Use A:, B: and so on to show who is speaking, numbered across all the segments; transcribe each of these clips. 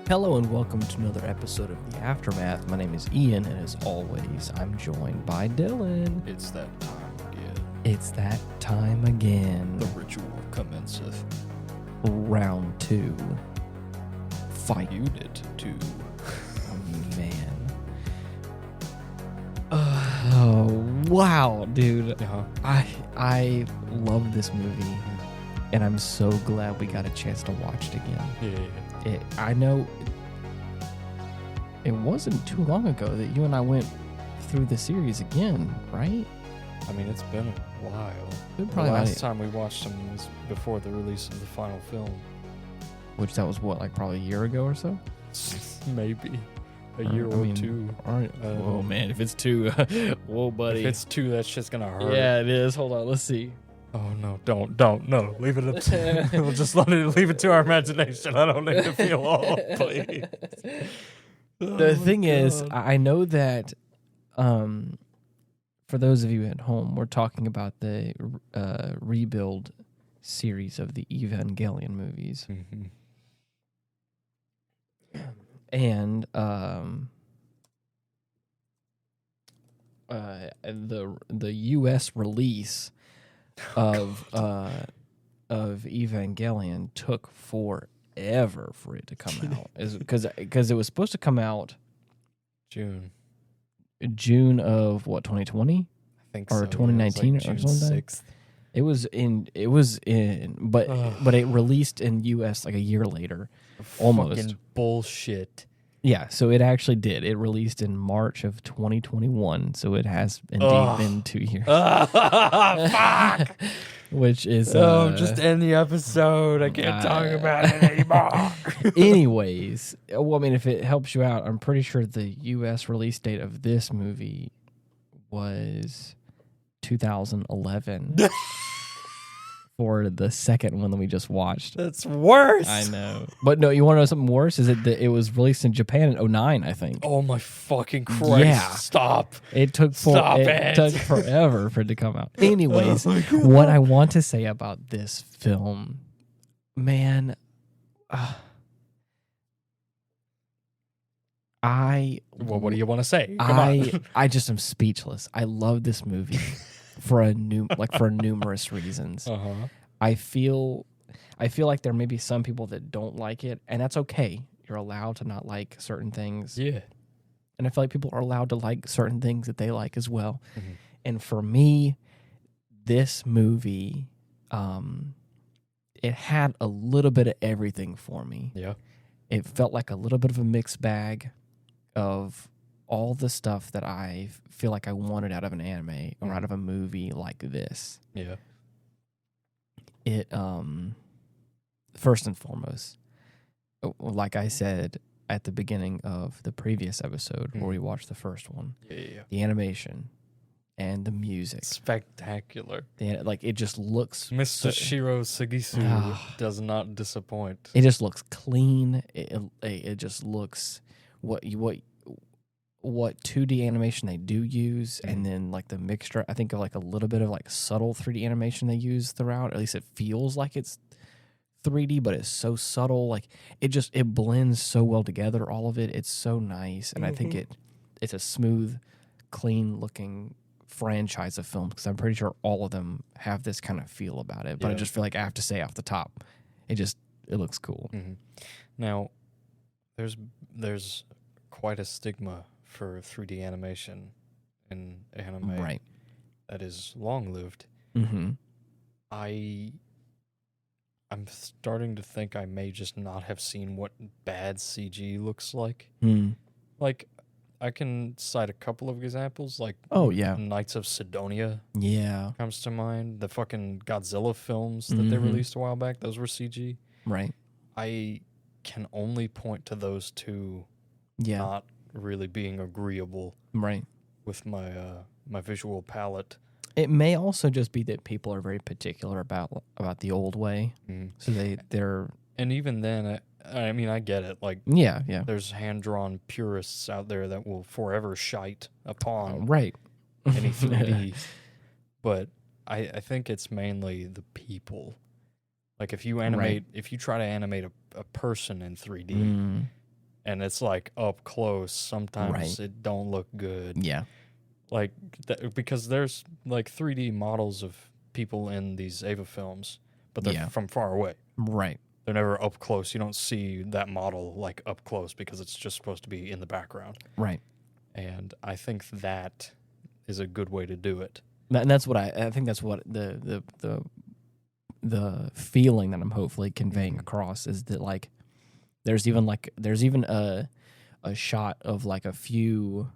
A: Hello and welcome to another episode of The Aftermath. My name is Ian, and as always, I'm joined by Dylan.
B: It's that time again.
A: It's that time again.
B: The ritual commenceth.
A: Round 2. Fight.
B: Unit 2.
A: Man. Oh, wow, dude.
B: Uh-huh.
A: I love this movie, and I'm so glad we got a chance to watch it again.
B: Yeah.
A: I know it wasn't too long ago that you and I went through the series again, right?
B: I mean, it's been a while.
A: It
B: The
A: probably
B: last time we watched them was before the release of the final film.
A: Which that was what, like probably a year ago or so?
B: Maybe. A year or two.
A: All right. Whoa, man. If it's 2, whoa, buddy.
B: If it's 2, that shit's gonna hurt.
A: Yeah, it is. Hold on. Let's see.
B: Oh, no. No. Leave it up to We'll just leave it to our imagination. I don't need to feel old, please.
A: The thing is, I know that for those of you at home, we're talking about the rebuild series of the Evangelion movies.
B: Mm-hmm.
A: And the U.S. release of Evangelion took forever for it to come out, because it was supposed to come out
B: June
A: of what, 2020
B: I think
A: or
B: so,
A: 2019
B: yeah. It was like
A: or
B: June
A: something.
B: 6th.
A: It was in, but it released in U.S. like a year later, almost.
B: Fucking bullshit.
A: Yeah, so it actually did. It released in March of 2021, so it has indeed been 2 years.
B: Fuck!
A: Which is...
B: just end the episode. I can't talk about it anymore.
A: Anyways, well, I mean, if it helps you out, I'm pretty sure the U.S. release date of this movie was 2011 for the second one that we just watched.
B: That's worse.
A: I know. But no, you want to know something worse? Is that it was released in Japan in 2009, I think.
B: Oh my fucking Christ.
A: Yeah.
B: Stop.
A: It took it took forever for it to come out. Anyways, what I want to say about this film, man,
B: What do you want to say? Come on.
A: I just am speechless. I love this movie for numerous reasons.
B: Uh-huh.
A: I feel like there may be some people that don't like it, and that's okay. You're allowed to not like certain things.
B: Yeah.
A: And I feel like people are allowed to like certain things that they like as well.
B: Mm-hmm.
A: And for me, this movie, it had a little bit of everything for me.
B: Yeah.
A: It felt like a little bit of a mixed bag of all the stuff that I feel like I wanted out of an anime or out of a movie like this.
B: Yeah.
A: It, first and foremost, like I said at the beginning of the previous episode where we watched the first one, the animation and the music.
B: Spectacular.
A: It just looks...
B: Mr. Shiro Sugisu does not disappoint.
A: It just looks clean. It just looks... What 2D animation they do use, and then like the mixture, I think of like a little bit of like subtle 3D animation they use throughout. At least it feels like it's 3D, but it's so subtle. Like it blends so well together. All of it, it's so nice, and I think it's a smooth, clean looking franchise of films, because I'm pretty sure all of them have this kind of feel about it. But I just feel like I have to say off the top, it looks cool.
B: Mm-hmm. Now, there's quite a stigma for 3D animation in anime,
A: right?
B: That is long-lived.
A: Mm-hmm.
B: I'm starting to think I may just not have seen what bad CG looks like. Like, I can cite a couple of examples, like Knights of Sidonia comes to mind. The fucking Godzilla films that they released a while back, those were CG.
A: Right.
B: I can only point to those two not really being agreeable with my my visual palette.
A: It may also just be that people are very particular about the old way. So they're...
B: And even then, I mean, I get it. Like, there's hand-drawn purists out there that will forever shite upon any 3D. But I think it's mainly the people. Like, if you try to animate a person in 3D, and it's like up close. Sometimes it don't look good.
A: Yeah.
B: Like, because there's like 3D models of people in these Eva films, but they're from far away.
A: Right.
B: They're never up close. You don't see that model like up close because it's just supposed to be in the background.
A: Right.
B: And I think that is a good way to do it.
A: And that's what I think that's what the feeling that I'm hopefully conveying across is that like there's even a shot of like a few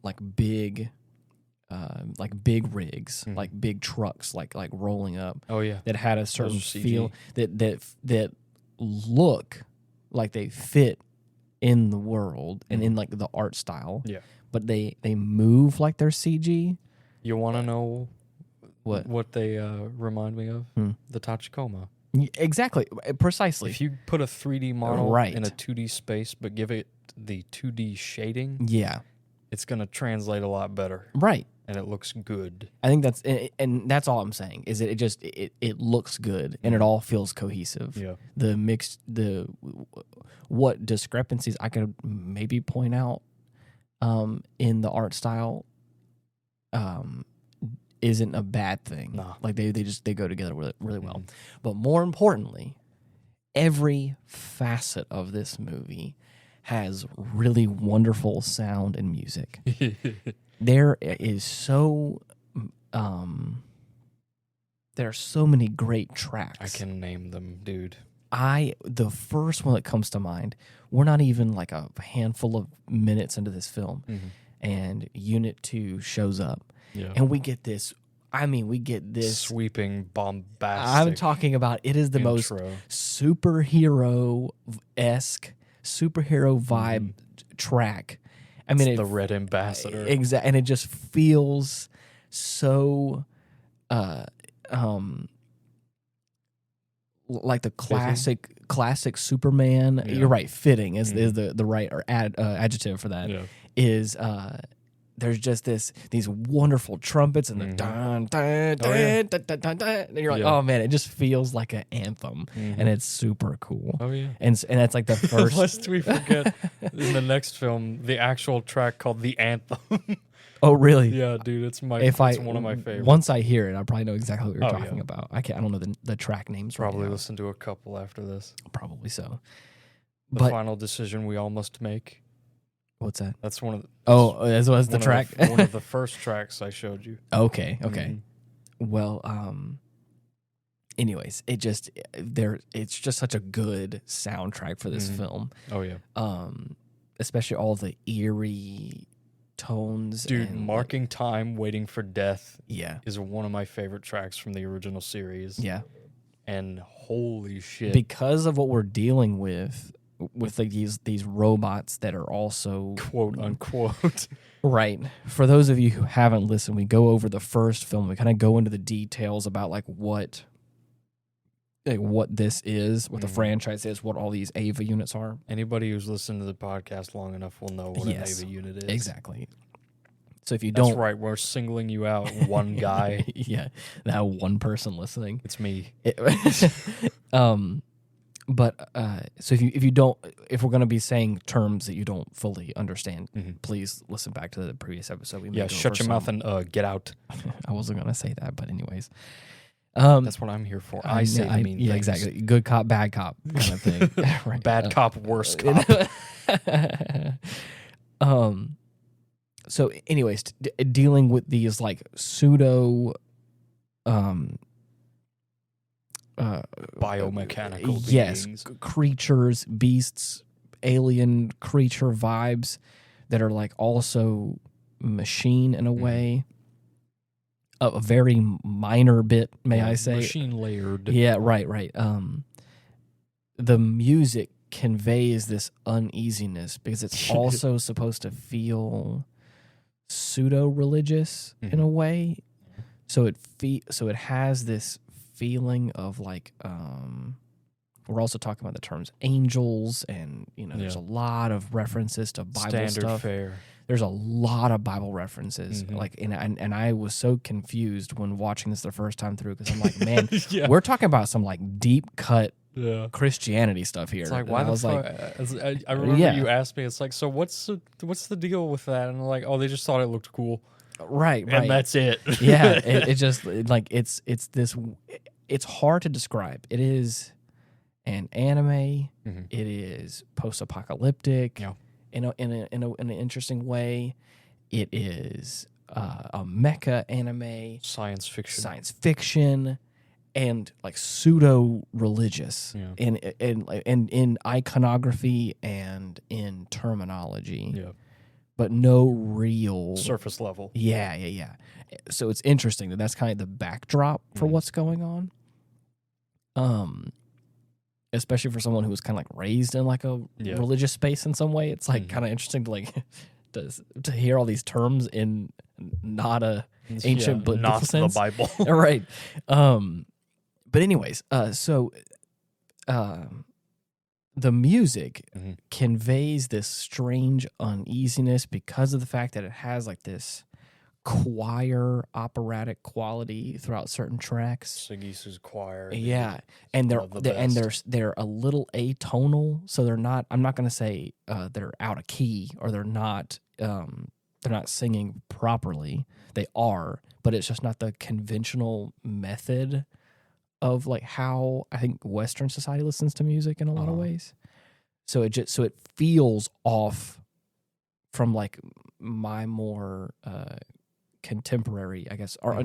A: like big rigs, like big trucks, like rolling up.
B: Oh yeah,
A: that had a certain feel that look like they fit in the world and in like the art style.
B: Yeah,
A: but they move like they're CG.
B: You want to know what they remind me of? The Tachikoma.
A: Exactly, precisely.
B: If you put a 3D model in a 2D space, but give it the 2D shading, it's going to translate a lot better.
A: Right.
B: And it looks good.
A: I think that's all I'm saying is that it looks good and it all feels cohesive.
B: Yeah.
A: What discrepancies I could maybe point out in the art style isn't a bad thing.
B: Nah.
A: Like they go together really well. But more importantly, every facet of this movie has really wonderful sound and music. There are so many great tracks.
B: I can name them, dude.
A: The first one that comes to mind, we're not even like a handful of minutes into this film, and Unit 2 shows up.
B: Yeah.
A: And we get this
B: sweeping, bombastic.
A: I'm talking about it is the most superhero-esque, superhero vibe track. I mean,
B: it's the Red Ambassador.
A: Exactly, and it just feels so like the classic Superman. Yeah. You're right, fitting is the right adjective for that. Yeah. Is there's just these wonderful trumpets and the dun dun dun dun dun dun dun, and you're like, oh man, it just feels like an anthem, and it's super cool.
B: Oh yeah,
A: and that's like the first.
B: Lest we forget, in the next film, the actual track called the anthem.
A: Oh really?
B: Yeah, dude, it's one of my favorites.
A: Once I hear it, I probably know exactly what you're talking about. I don't know the track names.
B: Probably listen to a couple after this.
A: Probably so.
B: The final decision we all must make.
A: What's that?
B: That's one of the...
A: as well as the track?
B: One of the first tracks I showed you.
A: Okay. Well, anyways, it's just such a good soundtrack for this film.
B: Oh, yeah.
A: Especially all the eerie tones.
B: Dude, Marking Time, Waiting for Death
A: is
B: one of my favorite tracks from the original series.
A: Yeah.
B: And holy shit.
A: Because of what we're dealing with like these robots that are also
B: quote unquote
A: right. For those of you who haven't listened, we go over the first film. We kind of go into the details about like what this is, what the franchise is, what all these Eva units are.
B: Anybody who's listened to the podcast long enough will know what an Eva unit is.
A: Exactly. So if you don't,
B: that's right. We're singling you out, one guy.
A: Yeah, that one person listening.
B: It's me.
A: But so if we're going to be saying terms that you don't fully understand, please listen back to the previous episode.
B: Shut your mouth and get out.
A: I wasn't going to say that, but anyways.
B: That's what I'm here for. I say the mean things.
A: Exactly. Good cop, bad cop kind of thing. Right.
B: Bad cop, worse cop.
A: So anyways, dealing with these like pseudo
B: biomechanical beings.
A: Creatures, beasts, alien creature vibes that are like also machine in a way. A very minor bit, may I say.
B: Machine layered.
A: Yeah, right. The music conveys this uneasiness because it's also supposed to feel pseudo-religious in a way. So it has this feeling of like we're also talking about the terms angels, and there's a lot of references to Bible
B: standard
A: stuff.
B: fare.
A: There's a lot of Bible references, like and I was so confused when watching this the first time through because I'm like, man, we're talking about some like deep cut Christianity stuff here.
B: It's like, why the fuck? I remember you asked me, it's like, so what's the deal with that? And I'm like, oh, they just thought it looked cool.
A: Right.
B: And that's it.
A: Yeah. It just, like, it's hard to describe. It is an anime. Mm-hmm. It is post-apocalyptic in an interesting way. It is a mecha anime.
B: Science
A: fiction. And like pseudo religious in iconography and in terminology, but no real
B: surface level.
A: Yeah. So it's interesting that's kind of the backdrop for what's going on. Especially for someone who was kind of like raised in like a religious space in some way, it's like kind of interesting to like to hear all these terms in not a ancient biblical sense,
B: the Bible,
A: right? But anyways, so the music conveys this strange uneasiness because of the fact that it has like this choir operatic quality throughout certain tracks.
B: Sigisa's choir.
A: Yeah. And they're a little atonal, so they're not, I'm not going to say they're out of key or they're not singing properly. They are, but it's just not the conventional method of like how I think Western society listens to music in a lot of ways. So it feels off from like my more contemporary, I guess, or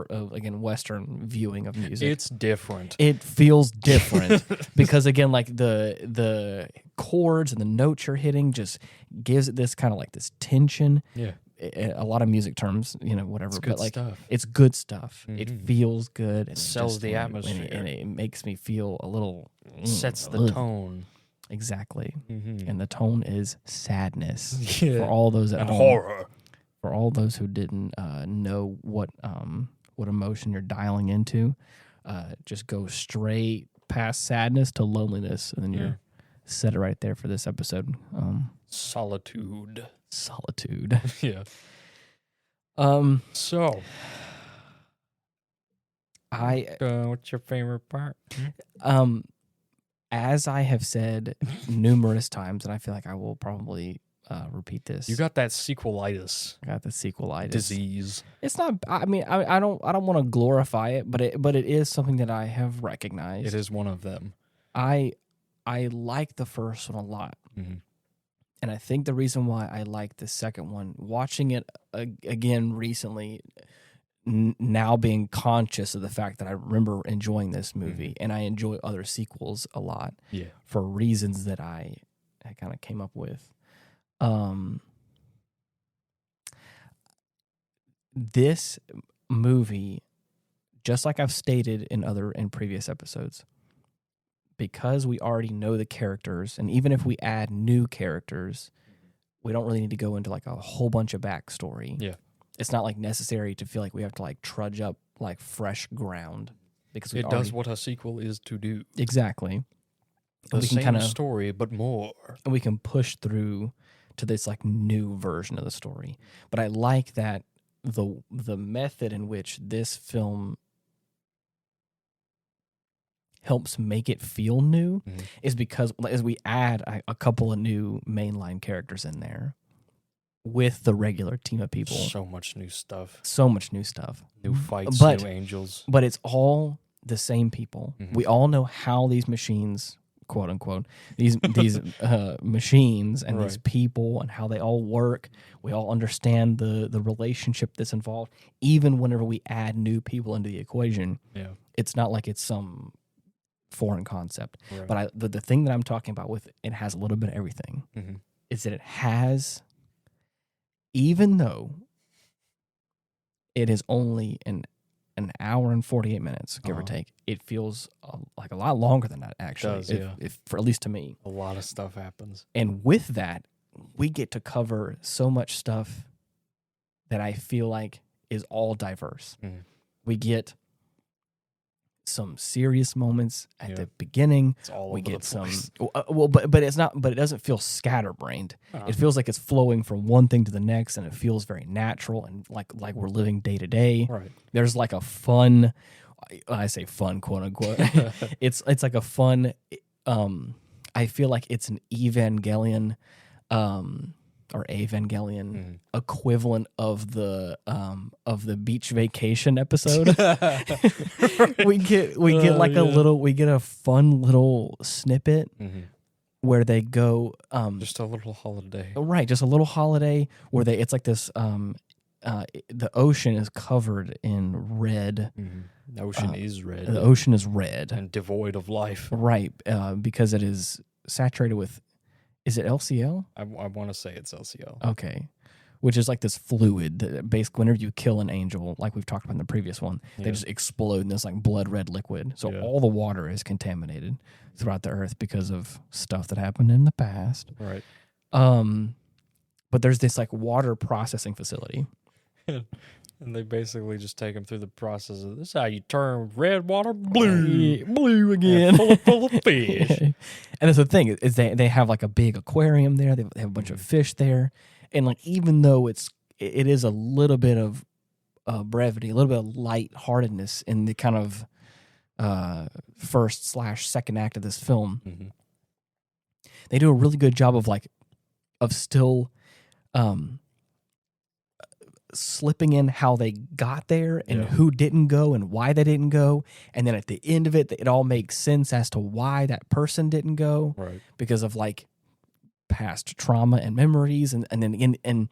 A: again Western viewing of music.
B: It's different.
A: It feels different because again, like the chords and the notes you're hitting just gives it this kind of like this tension.
B: Yeah.
A: A lot of music terms, whatever,
B: it's good stuff.
A: It's good stuff. It feels good.
B: It sells the atmosphere.
A: And it makes me feel a little...
B: sets the tone.
A: Exactly. And the tone is sadness. For all those at home.
B: Horror.
A: For all those who didn't know what emotion you're dialing into, just go straight past sadness to loneliness, and then you're set it right there for this episode.
B: Solitude.
A: Yeah.
B: So, what's your favorite part?
A: As I have said numerous times, and I feel like I will probably repeat this.
B: You got that sequelitis.
A: I got the sequelitis
B: disease.
A: It's not. I mean, I don't want to glorify it, but it is something that I have recognized.
B: It is one of them.
A: I like the first one a lot. And I think the reason why I like the second one, watching it again recently, now being conscious of the fact that I remember enjoying this movie, and I enjoy other sequels a lot for reasons that I kind of came up with. This movie, just like I've stated in previous episodes, because we already know the characters, and even if we add new characters, we don't really need to go into like a whole bunch of backstory.
B: Yeah.
A: It's not like necessary to feel like we have to like trudge up like fresh ground because
B: it does what a sequel is to do.
A: Exactly.
B: The same story, but more.
A: And we can push through to this like new version of the story. But I like that the method in which this film helps make it feel new is because as we add a couple of new mainline characters in there with the regular team of people.
B: So much new stuff.
A: New
B: fights, new angels.
A: But it's all the same people. We all know how these machines, quote unquote, these machines and these people and how they all work. We all understand the relationship that's involved. Even whenever we add new people into the equation, it's not like it's some foreign concept. But the thing that I'm talking about with it has a little bit of everything is that it has, even though it is only an hour and 48 minutes, give or take, it feels like a lot longer than that, actually.
B: It does,
A: if for at least to me.
B: A lot of stuff happens.
A: And with that, we get to cover so much stuff that I feel like is all diverse. We get some serious moments at the beginning.
B: It's all
A: we
B: over
A: get
B: the
A: some
B: place.
A: but it's not, but it doesn't feel scatterbrained. It feels like it's flowing from one thing to the next, and it feels very natural and like we're living day to day.
B: Right.
A: There's like a fun I say fun, quote unquote. It's like a fun. I feel like it's an Evangelion, or Evangelion equivalent of the beach vacation episode. we get like we get a fun little snippet where they go
B: just a little holiday,
A: right? Just a little holiday where it's like this. The ocean is covered in red.
B: The ocean is red.
A: The ocean is red
B: and devoid of life,
A: right? Because it is saturated with. Is it LCL?
B: I want to say it's LCL.
A: Okay. Which is like this fluid that basically whenever you kill an angel, like we've talked about in the previous one, they just explode in this like blood red liquid. So all the water is contaminated throughout the earth because of stuff that happened in the past.
B: Right.
A: But there's this like water processing facility.
B: And they basically just take them through the process of this is how you turn red water blue.
A: Blue again.
B: Full of fish.
A: And that's the thing, is they have like a big aquarium there. They have a bunch of fish there. And like even though it is a little bit of brevity, a little bit of lightheartedness in the kind of first/second act of this film, they do a really good job of still slipping in how they got there and who didn't go and why they didn't go, and then at the end of it all makes sense as to why that person didn't go,
B: right? Because
A: of like past trauma and memories, and then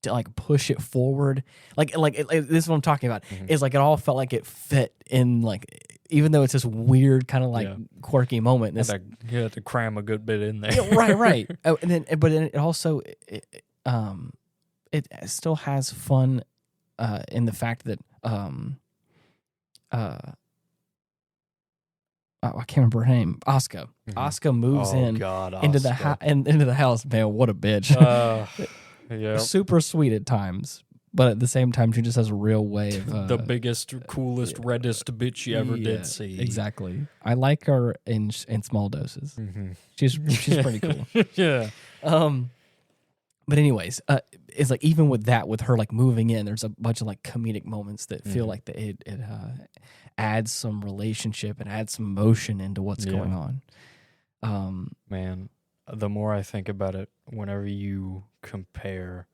A: to like push it forward, like this is what I'm talking about. Is like it all felt like it fit in, like even though it's this weird kind of like quirky moment.
B: You had to cram a good bit in there,
A: right. Oh, but then it also it still has fun in the fact that I can't remember her name. Asuka. Asuka moves into the house. Man, what a bitch! Super sweet at times, but at the same time, she just has a real way of
B: the biggest, coolest, reddest bitch you ever did see.
A: Exactly. I like her in small doses. She's pretty cool.
B: Yeah.
A: But anyways, it's like even with her like moving in, there's a bunch of like comedic moments that feel like that it adds some relationship and adds some emotion into what's going on.
B: Man, the more I think about it, whenever you compare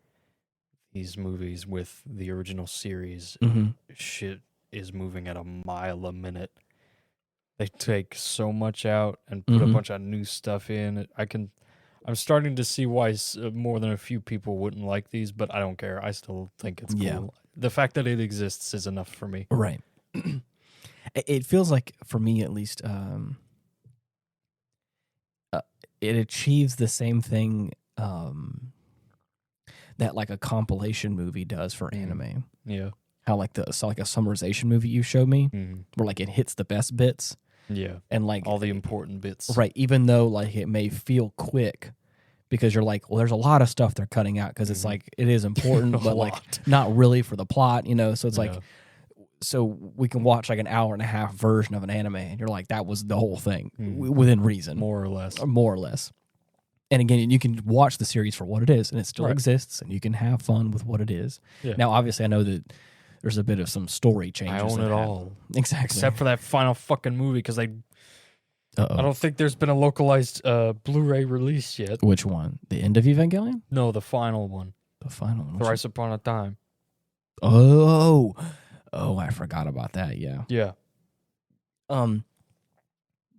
B: these movies with the original series, shit is moving at a mile a minute. They take so much out and put a bunch of new stuff in. I'm starting to see why more than a few people wouldn't like these, but I don't care. I still think it's cool. Yeah. The fact that it exists is enough for me.
A: Right. It feels like, for me at least, it achieves the same thing that like a compilation movie does for anime.
B: Yeah.
A: How like a summarization movie you showed me, where like it hits the best bits.
B: Yeah.
A: And like
B: all the important bits.
A: Right. Even though like it may feel quick, because you're like, well, there's a lot of stuff they're cutting out because it's like it is important, but like not really for the plot, So it's like, so we can watch like an hour and a half version of an anime, and you're like, that was the whole thing within reason,
B: more or less.
A: And again, you can watch the series for what it is, and it still exists, and you can have fun with what it is. Yeah. Now, obviously, I know that there's a bit of some story changes.
B: I own it all.
A: Exactly.
B: Except for that final fucking movie, because I don't think there's been a localized Blu-ray release yet.
A: Which one? The end of Evangelion?
B: No, the final one.
A: The final one?
B: Thrice Upon a Time.
A: Oh, I forgot about that, yeah.
B: Yeah.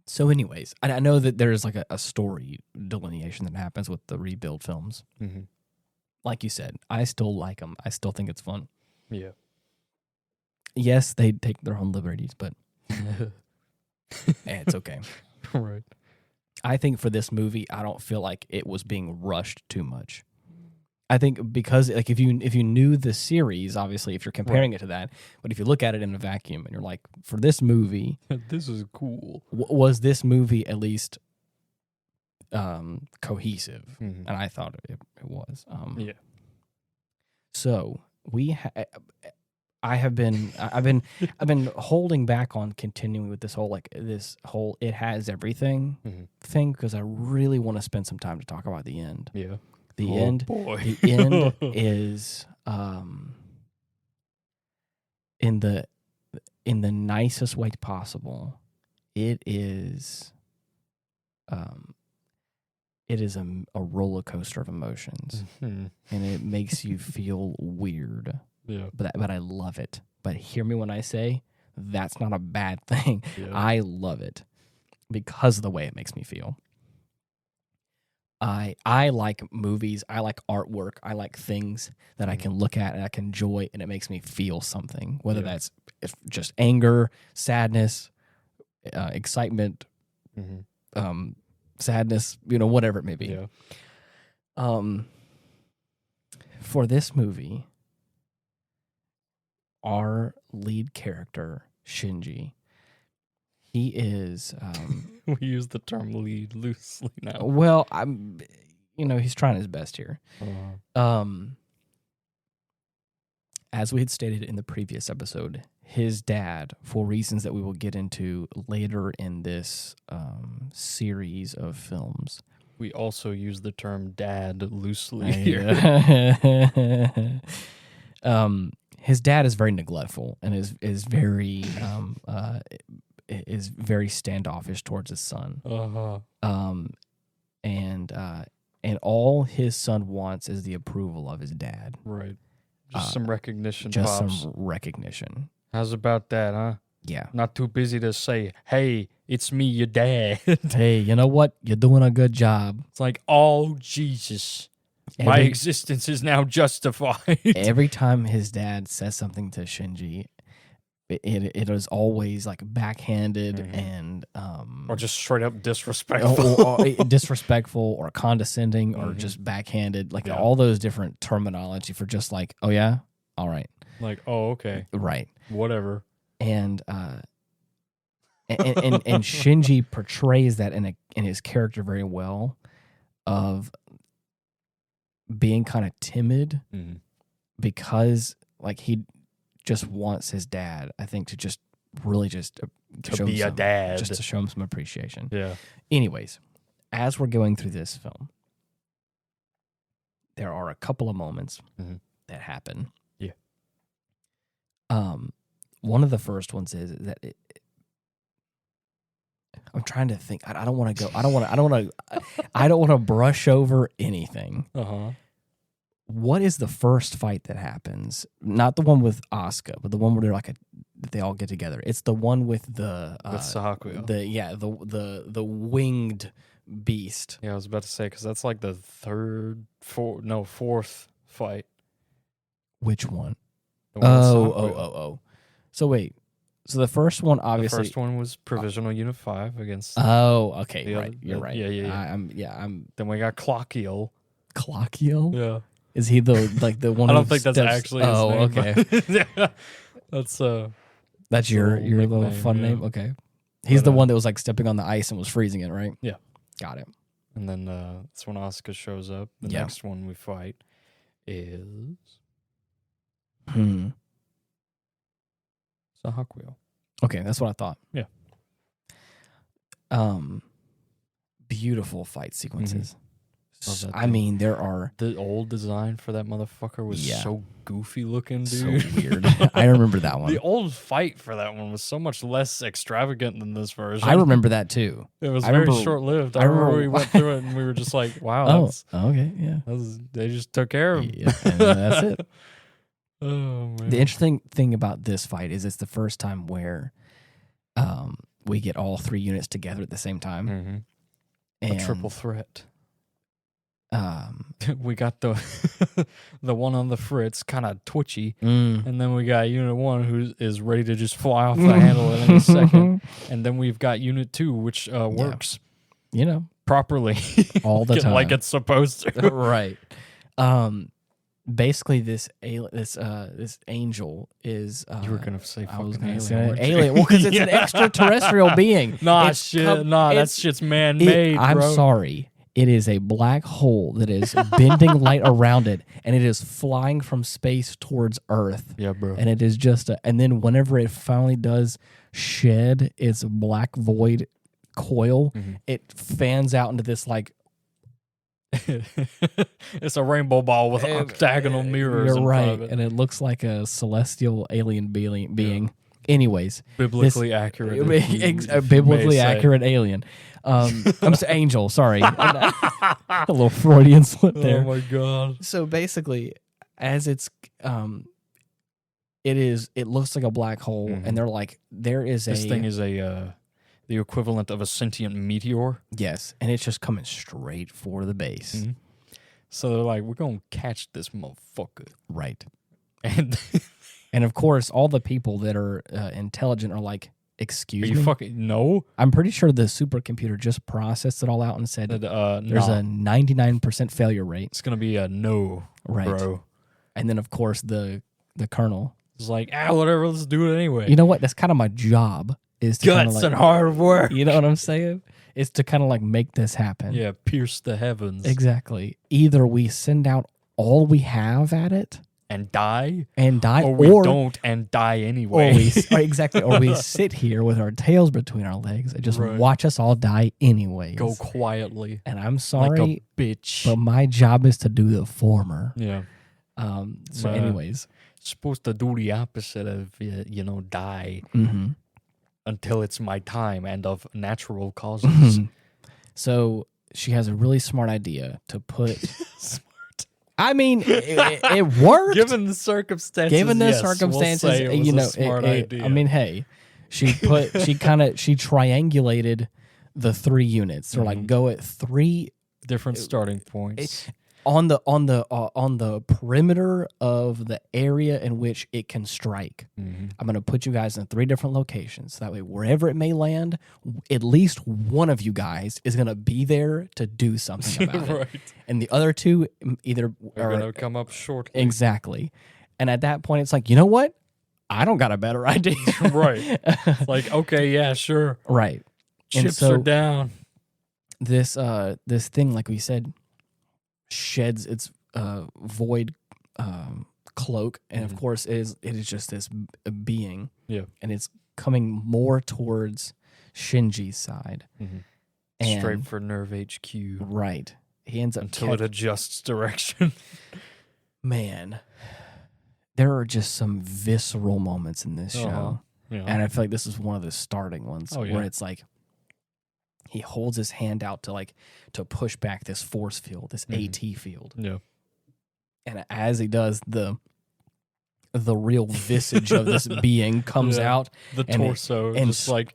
A: So anyways, I know that there's like a story delineation that happens with the rebuild films. Like you said, I still like them. I still think it's fun.
B: Yeah.
A: Yes, they take their own liberties, but it's okay.
B: Right.
A: I think for this movie, I don't feel like it was being rushed too much. I think because like if you knew the series, obviously if you're comparing it to that, but if you look at it in a vacuum and you're like, for this movie,
B: this is cool.
A: Was this movie at least cohesive? And I thought it was.
B: Yeah.
A: So I've been holding back on continuing with this whole it has everything thing, because I really want to spend some time to talk about the end.
B: Yeah.
A: The end is in in the nicest way possible, it is a roller coaster of emotions, and it makes you feel weird.
B: Yeah,
A: but I love it. But hear me when I say that's not a bad thing. Yeah. I love it because of the way it makes me feel. I like movies. I like artwork. I like things that I can look at and I can enjoy, and it makes me feel something. Whether that's just anger, sadness, excitement, sadness, whatever it may be. Yeah. For this movie, our lead character, Shinji, he is...
B: we use the term lead loosely now.
A: Well, he's trying his best here. As we had stated in the previous episode, his dad, for reasons that we will get into later in this series of films...
B: We also use the term dad loosely
A: here. His dad is very neglectful and is very standoffish towards his son. And all his son wants is the approval of his dad.
B: Right. Just some recognition.
A: Some recognition.
B: How's about that, huh?
A: Yeah.
B: Not too busy to say, hey, it's me, your dad.
A: Hey, you know what? You're doing a good job.
B: It's like, oh, Jesus. My existence is now justified.
A: Every time his dad says something to Shinji, it is always like backhanded and...
B: or just straight up disrespectful.
A: or disrespectful or condescending or just backhanded. Like all those different terminology for just like, oh yeah? All right.
B: Like, oh, okay.
A: Right.
B: Whatever.
A: And Shinji portrays that in his character very well, of being kind of timid because like he just wants his dad, I think, to just really just
B: to be a dad,
A: just to show him some appreciation.
B: Yeah.
A: Anyways, as we're going through this film, there are a couple of moments that happen.
B: Yeah.
A: One of the first ones is that I'm trying to think. I don't want to go. I don't want to brush over anything. What is the first fight that happens? Not the one with Asuka, but the one where they're they all get together. It's the one with the
B: Sahakuyo.
A: The winged beast.
B: Yeah, I was about to say because that's like the fourth fight.
A: Which one?
B: Oh.
A: So wait. So the first one, obviously,
B: the first one was Provisional Unit 5 against.
A: Oh, okay, right. You're right.
B: Yeah.
A: I'm.
B: Then we got Clockeel.
A: Clockeel?
B: Yeah.
A: Is he the one?
B: I don't think that's actually his name.
A: Okay.
B: Yeah. That's
A: your little fun name. Okay. He's the one that was like stepping on the ice and was freezing it, right?
B: Yeah.
A: Got it.
B: And then that's when Asuka shows up. The next one we fight is Sahakuyo.
A: Okay, that's what I thought.
B: Yeah.
A: Beautiful fight sequences. I mean, there are...
B: The old design for that motherfucker was so goofy looking, dude.
A: So weird. I remember that one.
B: The old fight for that one was so much less extravagant than this version.
A: I remember that too.
B: It was very short-lived. I remember we went through it and we were just like, wow.
A: Okay, yeah.
B: They just took care of him.
A: Yeah, and that's it.
B: Oh, man.
A: The interesting thing about this fight is it's the first time where we get all three units together at the same time.
B: A triple threat. We got the one on the fritz, kind of twitchy, and then we got Unit 1 who is ready to just fly off the handle at any second, and then we've got Unit 2 which works, properly
A: all the time,
B: like it's supposed to.
A: Right. Basically, this angel is.
B: You were gonna say fucking
A: alien. Well, because it's an extraterrestrial being.
B: That shit's man-made.
A: I'm sorry. It is a black hole that is bending light around it, and it is flying from space towards Earth.
B: Yeah, bro.
A: And it is just and then whenever it finally does shed its black void coil, it fans out into this like.
B: It's a rainbow ball with octagonal mirrors.
A: You're right, and it looks like a celestial alien being. Anyways,
B: biblically accurate,
A: biblically accurate alien. I'm angel. Sorry, a little Freudian slip there.
B: Oh my god!
A: So basically, as it looks like a black hole, and they're like, this
B: thing is the equivalent of a sentient meteor.
A: Yes, and it's just coming straight for the base.
B: Mm-hmm. So they're like, we're gonna catch this motherfucker,
A: right?
B: And
A: and of course, all the people that are intelligent are like, excuse me?
B: Fucking no?
A: I'm pretty sure the supercomputer just processed it all out and said there's a 99% failure rate.
B: It's gonna be a no, right, bro.
A: And then of course the colonel
B: is like, whatever, let's do it anyway.
A: You know what? That's kind of my job. Is to
B: guts and hard work.
A: You know what I'm saying? It's to kind of like make this happen.
B: Yeah, pierce the heavens.
A: Exactly. Either we send out all we have at it
B: and die,
A: or
B: we don't and die anyway.
A: Exactly. Or we sit here with our tails between our legs and just watch us all die anyways.
B: Go quietly.
A: And I'm sorry,
B: like a bitch.
A: But my job is to do the former.
B: Yeah.
A: So, anyways,
B: supposed to do the opposite of die. Until it's my time and of natural causes.
A: So she has a really smart idea to put. Smart. I mean, it worked.
B: Given the circumstances. We'll say it was a smart idea.
A: I mean, hey, she triangulated the 3 units, or like go at 3
B: different starting points.
A: On the perimeter of the area in which it can strike. I'm going to put you guys in 3 different locations. So that way, wherever it may land, at least one of you guys is going to be there to do something about it. And the other 2 either
B: are going to come up shortly.
A: Exactly. And at that point, it's like, you know what? I don't got a better idea.
B: Right. It's like, okay, yeah, sure.
A: Right.
B: Chips are down.
A: This thing, like we said, sheds its void cloak, and of course it is just this being, and it's coming more towards Shinji's side,
B: and straight for Nerve HQ.
A: Right, he ends up
B: until it adjusts direction.
A: Man, there are just some visceral moments in this show, and I feel like this is one of the starting ones where it's like, he holds his hand out to push back this force field, this AT field.
B: Yeah.
A: And as he does, the real visage of this being comes out.
B: The torso and just like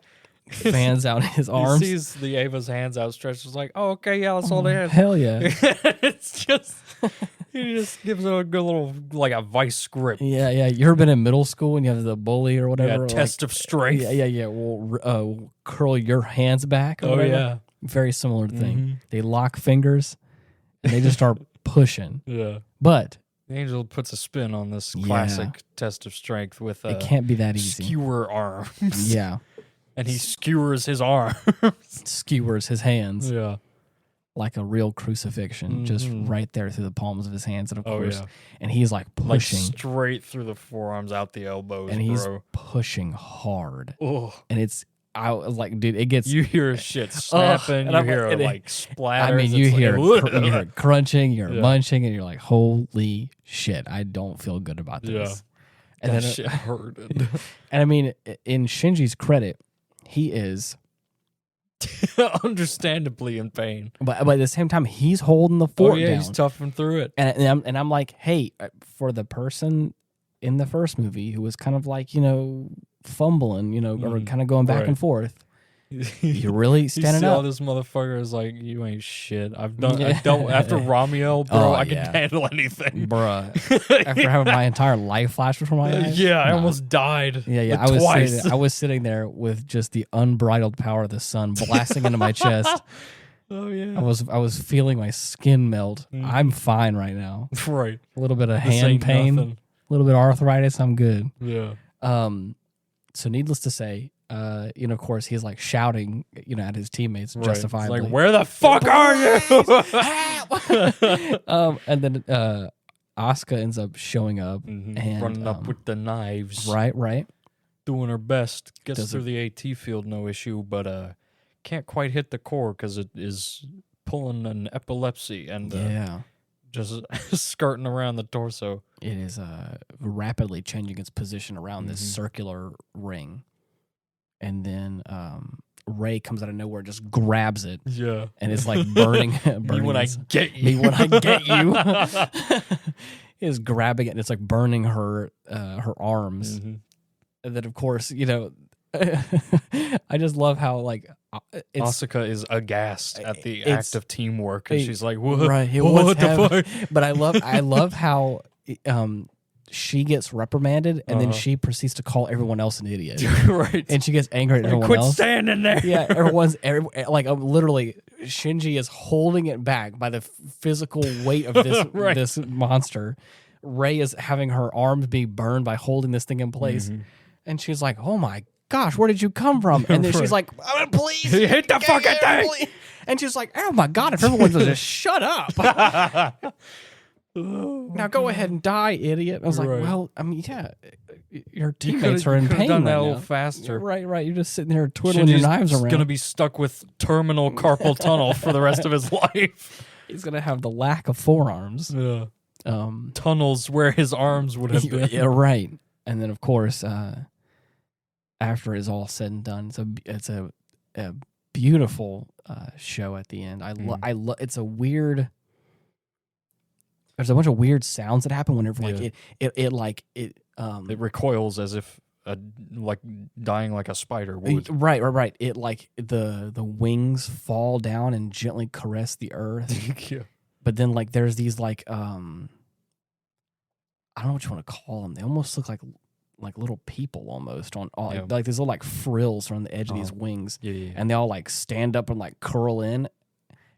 A: fans out his arms.
B: He sees the Ava's hands outstretched. It's like, oh, okay, yeah, let's hold hands.
A: Hell yeah.
B: It's just... He just gives it a good little, like a vice grip.
A: Yeah. You ever been in middle school and you have the bully or whatever?
B: Yeah, test of strength.
A: Yeah. Well, curl your hands back. Or whatever.
B: Yeah.
A: Very similar thing. They lock fingers and they just start pushing.
B: Yeah.
A: But
B: the angel puts a spin on this classic test of strength with
A: it can't be that easy.
B: Skewer arms.
A: Yeah.
B: And he skewers his arms.
A: Skewers his hands.
B: Yeah.
A: Like a real crucifixion, just right there through the palms of his hands, and of course, and he's like pushing
B: straight through the forearms, out the elbows,
A: and he's pushing hard.
B: Oh,
A: and I was like, dude, it gets
B: you hear shit snapping, you hear like splatters.
A: I mean, you hear crunching, you're munching, and you're like, holy shit, I don't feel good about this.
B: Yeah, and that shit hurted.
A: And I mean, in Shinji's credit, he is.
B: Understandably in pain,
A: but at the same time, he's holding the fort down.
B: He's toughing through it.
A: And I'm like, hey, for the person in the first movie who was kind of like, fumbling, or kind of going back and forth, you're really standing up.
B: All this motherfucker is like, you ain't shit. I don't after Ramiel, bro. I can handle anything,
A: bruh. After having my entire life flash before my eyes,
B: I almost died.
A: Yeah. I was sitting there with just the unbridled power of the sun blasting into my chest.
B: Oh yeah.
A: I was feeling my skin melt. I'm fine right now.
B: Right.
A: A little bit of hand pain, a little bit of arthritis. I'm good.
B: Yeah.
A: So needless to say, of course, he's like shouting, at his teammates justifiably.
B: Like, where the fuck are
A: you? And then Asuka ends up showing up and
B: running up with the knives.
A: Right.
B: Doing her best. Gets through the AT field, no issue, but can't quite hit the core because it is pulling an epilepsy and just skirting around the torso.
A: It is rapidly changing its position around this circular ring. And then Ray comes out of nowhere, just grabs it.
B: Yeah.
A: And it's like burning.
B: Me when I get you.
A: Me when I get you. Is grabbing it, and it's like burning her arms. And then, of course, you know, I just love how like
B: Asuka is aghast at the act of teamwork, and she's like, "What?
A: Right?
B: What the fuck?"
A: But I love how she gets reprimanded, and then she proceeds to call everyone else an idiot.
B: Right?
A: And she gets angry at everyone
B: Quit
A: else.
B: standing there.
A: Yeah, like literally, Shinji is holding it back by the physical weight of this this monster. Ray is having her arms be burned by holding this thing in place, and she's like, "Oh my gosh, where did you come from?" And then she's like, "Oh, please
B: hit the fucking thing!"
A: Please. And she's like, "Oh my god, if everyone would just shut up." Now go ahead and die, idiot. I was like, well, I mean, yeah, your teammates are in pain
B: done that
A: right
B: a little
A: now.
B: faster.
A: Right. You're just sitting there twiddling your knives around.
B: He's going to be stuck with terminal carpal tunnel for the rest of his life.
A: He's going to have the lack of forearms.
B: Yeah. Tunnels where his arms would have been.
A: Yeah, right. And then, of course, after it's all said and done, it's a beautiful show at the end. It's a weird. There's a bunch of weird sounds that happen whenever it
B: recoils as if like dying like a spider would.
A: Right. It like the wings fall down and gently caress the earth.
B: Yeah.
A: But then like there's these like I don't know what you want to call them. They almost look like little people almost on all like these little like frills on the edge of these wings.
B: Yeah.
A: And they all like stand up and like curl in,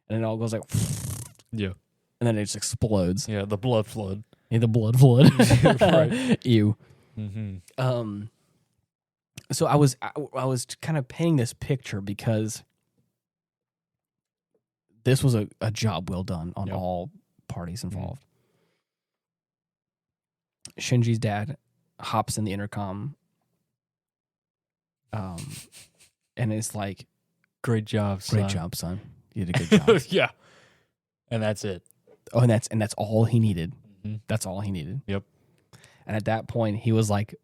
A: and it all goes like
B: yeah.
A: And then it just explodes.
B: Yeah, the blood flood.
A: Yeah, the blood flood.
B: Right.
A: Ew.
B: Mm-hmm.
A: So I was kind of painting this picture because this was a job well done on all parties involved. Shinji's dad hops in the intercom, and it's like,
B: "Great job, son.
A: Great job, son. You did a good job."
B: Yeah, and that's it.
A: Oh, and that's all he needed. That's all he needed.
B: Yep.
A: And at that point, he was like,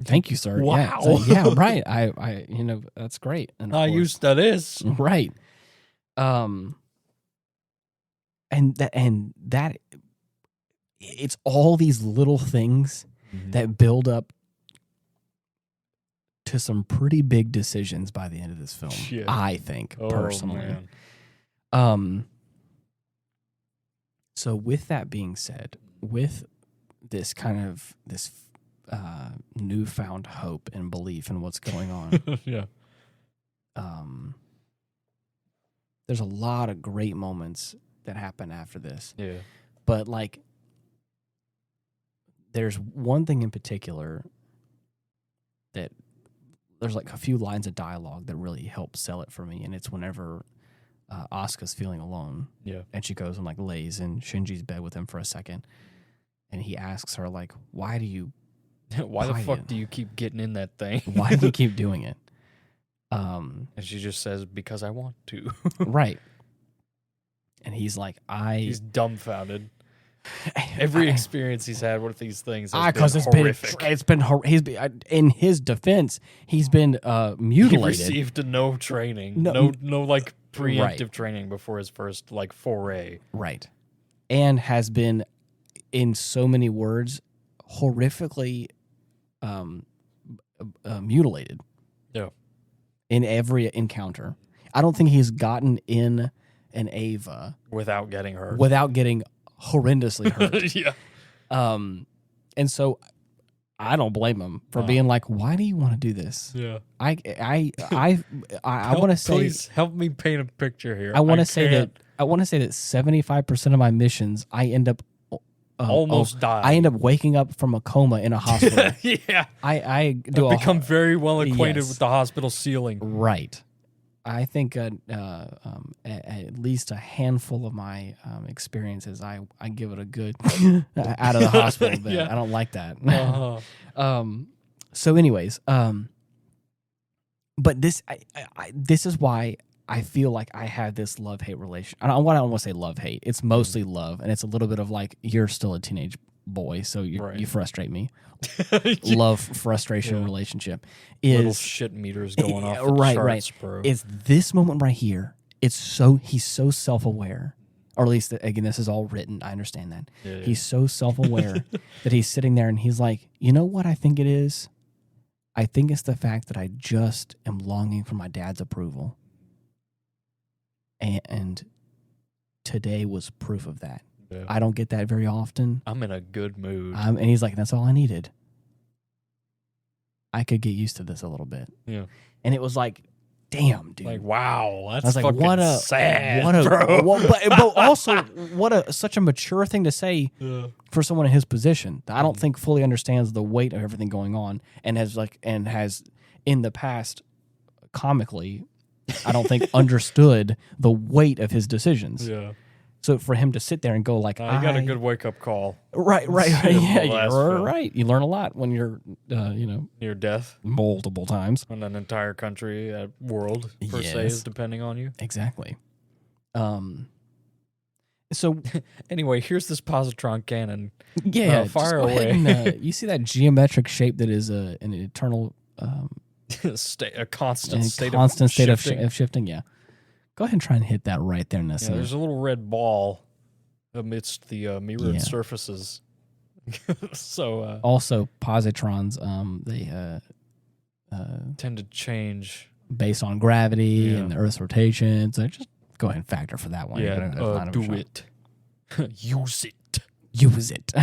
A: thank you, sir.
B: Wow.
A: Yeah, right. I that's great. And
B: I used to this.
A: Right. And that it's all these little things that build up to some pretty big decisions by the end of this film.
B: Yeah.
A: I think personally.
B: Man.
A: So with that being said, with this kind of this newfound hope and belief in what's going on,
B: yeah.
A: There's a lot of great moments that happen after this.
B: Yeah.
A: But like, there's one thing in particular that there's like a few lines of dialogue that really help sell it for me, and it's whenever Asuka's feeling alone.
B: Yeah.
A: And she goes and like lays in Shinji's bed with him for a second. And he asks her like, why the
B: fuck do you keep getting in that thing?
A: Why do you keep doing it?
B: And she just says, because I want to.
A: Right. And he's like,
B: he's dumbfounded. Every experience he's had with these things has been horrific.
A: In his defense, he's been mutilated.
B: He received no training. No like preemptive training before his first like foray.
A: Right. And has been, in so many words, horrifically mutilated.
B: Yeah.
A: In every encounter. I don't think he's gotten in an Ava
B: without getting hurt.
A: Without getting horrendously hurt.
B: Yeah.
A: And so I don't blame him for being like, why do you want to do this?
B: Yeah.
A: I want to say,
B: please help me paint a picture here.
A: I want to say that 75% of my missions I end up
B: almost die.
A: I end up waking up from a coma in a hospital.
B: Yeah.
A: I've
B: become very well acquainted with the hospital ceiling.
A: Right. I think at least a handful of my experiences, I give it a good out of the hospital bed. Yeah. I don't like that. So anyways, but this is why I feel like I have this love-hate relation. I don't want to say love-hate. It's mostly love, and it's a little bit of like, you're still a teenage boy, so you frustrate me. Love frustration relationship is
B: little shit meters going off the charts, bro.
A: It's this moment right here. He's so self-aware, or at least again, this is all written. I understand that he's so self-aware that he's sitting there and he's like, you know what I think it is? I think it's the fact that I just am longing for my dad's approval, and today was proof of that. Yeah. I don't get that very often.
B: I'm in a good mood.
A: And he's like, that's all I needed. I could get used to this a little bit.
B: Yeah.
A: And it was like, damn, dude.
B: Like, wow, that's
A: I was like,
B: fucking sad, bro.
A: But also, such a mature thing to say for someone in his position that I don't think fully understands the weight of everything going on, and has in the past, comically, I don't think understood the weight of his decisions.
B: Yeah.
A: So for him to sit there and go like,
B: I got a good wake up call.
A: Right. Yeah, you're right. You learn a lot when you're,
B: near death
A: multiple times.
B: On an entire country, world per se is depending on you.
A: Exactly. So
B: anyway, here's this positron cannon.
A: Yeah,
B: fire away.
A: And, you see that geometric shape that is an eternal,
B: a constant state of
A: shifting. Yeah. Go ahead and try and hit that right there, Nessa.
B: There's a little red ball amidst the mirrored surfaces. So
A: also positrons, they
B: tend to change
A: based on gravity and the Earth's rotation. So just go ahead and factor for that one.
B: Yeah, do it. Use it.
A: Use it.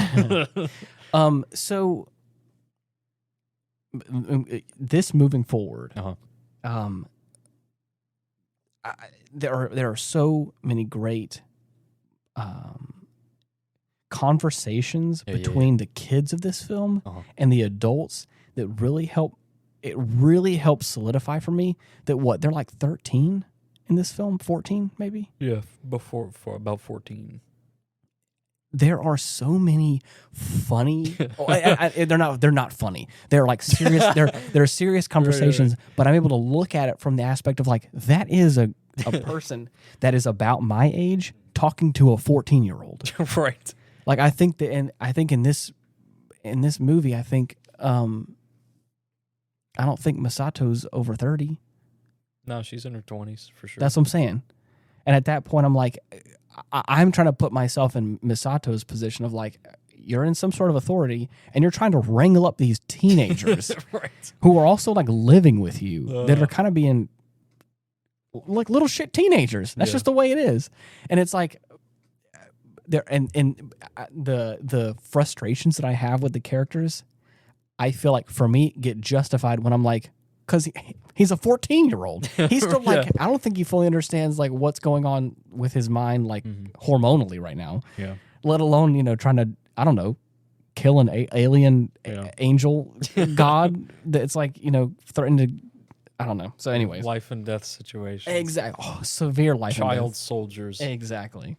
A: So this moving forward, there are so many great conversations between the kids of this film and the adults that really help. It really helps solidify for me that they're like 13 in this film, 14 maybe.
B: Yeah, for about 14.
A: There are so many funny. They're not funny. They're like serious. They're serious conversations. Right. But I'm able to look at it from the aspect of like, that is a person that is about my age talking to a 14-year-old.
B: Right.
A: Like I think in this movie, I don't think Misato's over 30.
B: No, she's in her 20s for sure.
A: That's what I'm saying. And at that point, I'm like, I'm trying to put myself in Misato's position of like, you're in some sort of authority and you're trying to wrangle up these teenagers who are also like living with you that are kind of being like little shit teenagers. That's just the way it is. And it's like there and the frustrations that I have with the characters, I feel like for me get justified when I'm like, because he's a 14-year-old. He's still like, I don't think he fully understands like what's going on with his mind, like hormonally right now.
B: Yeah.
A: Let alone, trying to, I don't know, kill an alien angel god that's like, threatened to, I don't know. So anyways.
B: Life and death situation.
A: Exactly. Oh, severe life and death.
B: Child soldiers.
A: Exactly.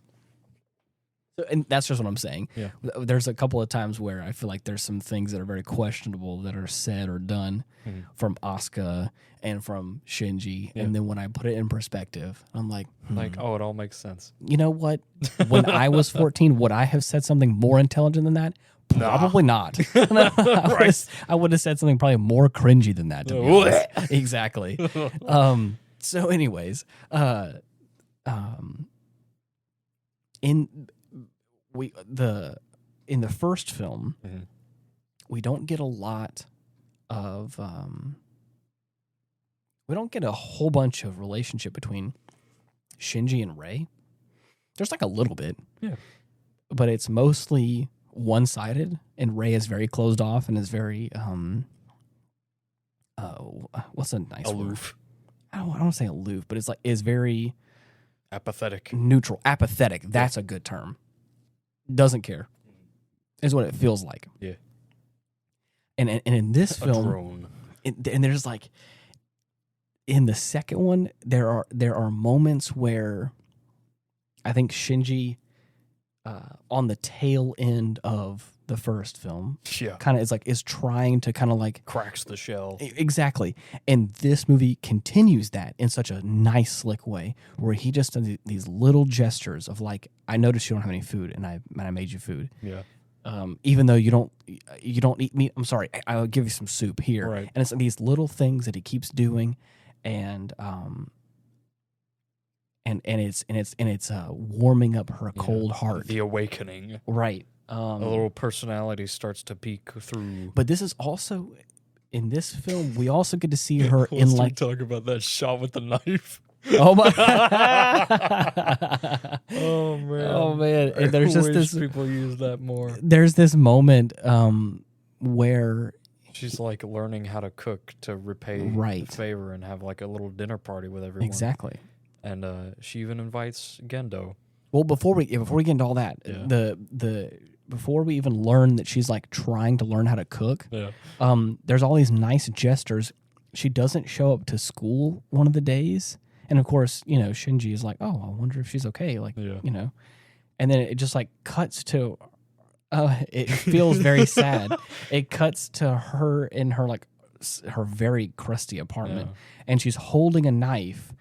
A: And that's just what I'm saying.
B: Yeah.
A: There's a couple of times where I feel like there's some things that are very questionable that are said or done from Asuka and from Shinji. Yeah. And then when I put it in perspective, I'm like,
B: oh, it all makes sense.
A: You know what? When I was 14, would I have said something more intelligent than that? Probably not. I would have said something probably more cringy than that, to be honest. Exactly. So anyways, in the first film, we don't get a lot of we don't get a whole bunch of relationship between Shinji and Rei. There's like a little bit, but it's mostly one-sided, and Rei is very closed off and is very what's a nice
B: aloof
A: word? I don't want to say aloof, but it's like is very
B: apathetic,
A: neutral, apathetic. That's a good term. Doesn't care, is what it feels like.
B: Yeah.
A: And in this film, and there's like in the second one, there are moments where I think Shinji, on the tail end of the first film.
B: Yeah.
A: Kind of is trying to kind of like
B: cracks the shell.
A: Exactly. And this movie continues that in such a nice, slick way where he just does these little gestures of like, I noticed you don't have any food and I made you food.
B: Yeah.
A: Even though you don't eat meat, I'm sorry, I'll give you some soup here.
B: Right.
A: And it's these little things that he keeps doing, and it's warming up her cold heart.
B: The awakening.
A: Right.
B: A little personality starts to peek through.
A: But this is also, in this film, we also get to see her in
B: Let's
A: like
B: talk about that shot with the knife.
A: Oh my!
B: Oh man!
A: Oh man! And there's just this.
B: People use that more.
A: There's this moment where
B: she's like learning how to cook to repay the favor and have like a little dinner party with everyone.
A: Exactly.
B: And she even invites Gendo.
A: Well, before we get into all that, before we even learn that she's like trying to learn how to cook, there's all these nice gestures. She doesn't show up to school one of the days, and of course, Shinji is like, "Oh, I wonder if she's okay." Like, and then it just like cuts to. It feels very sad. It cuts to her in her like her very crusty apartment, and she's holding a knife.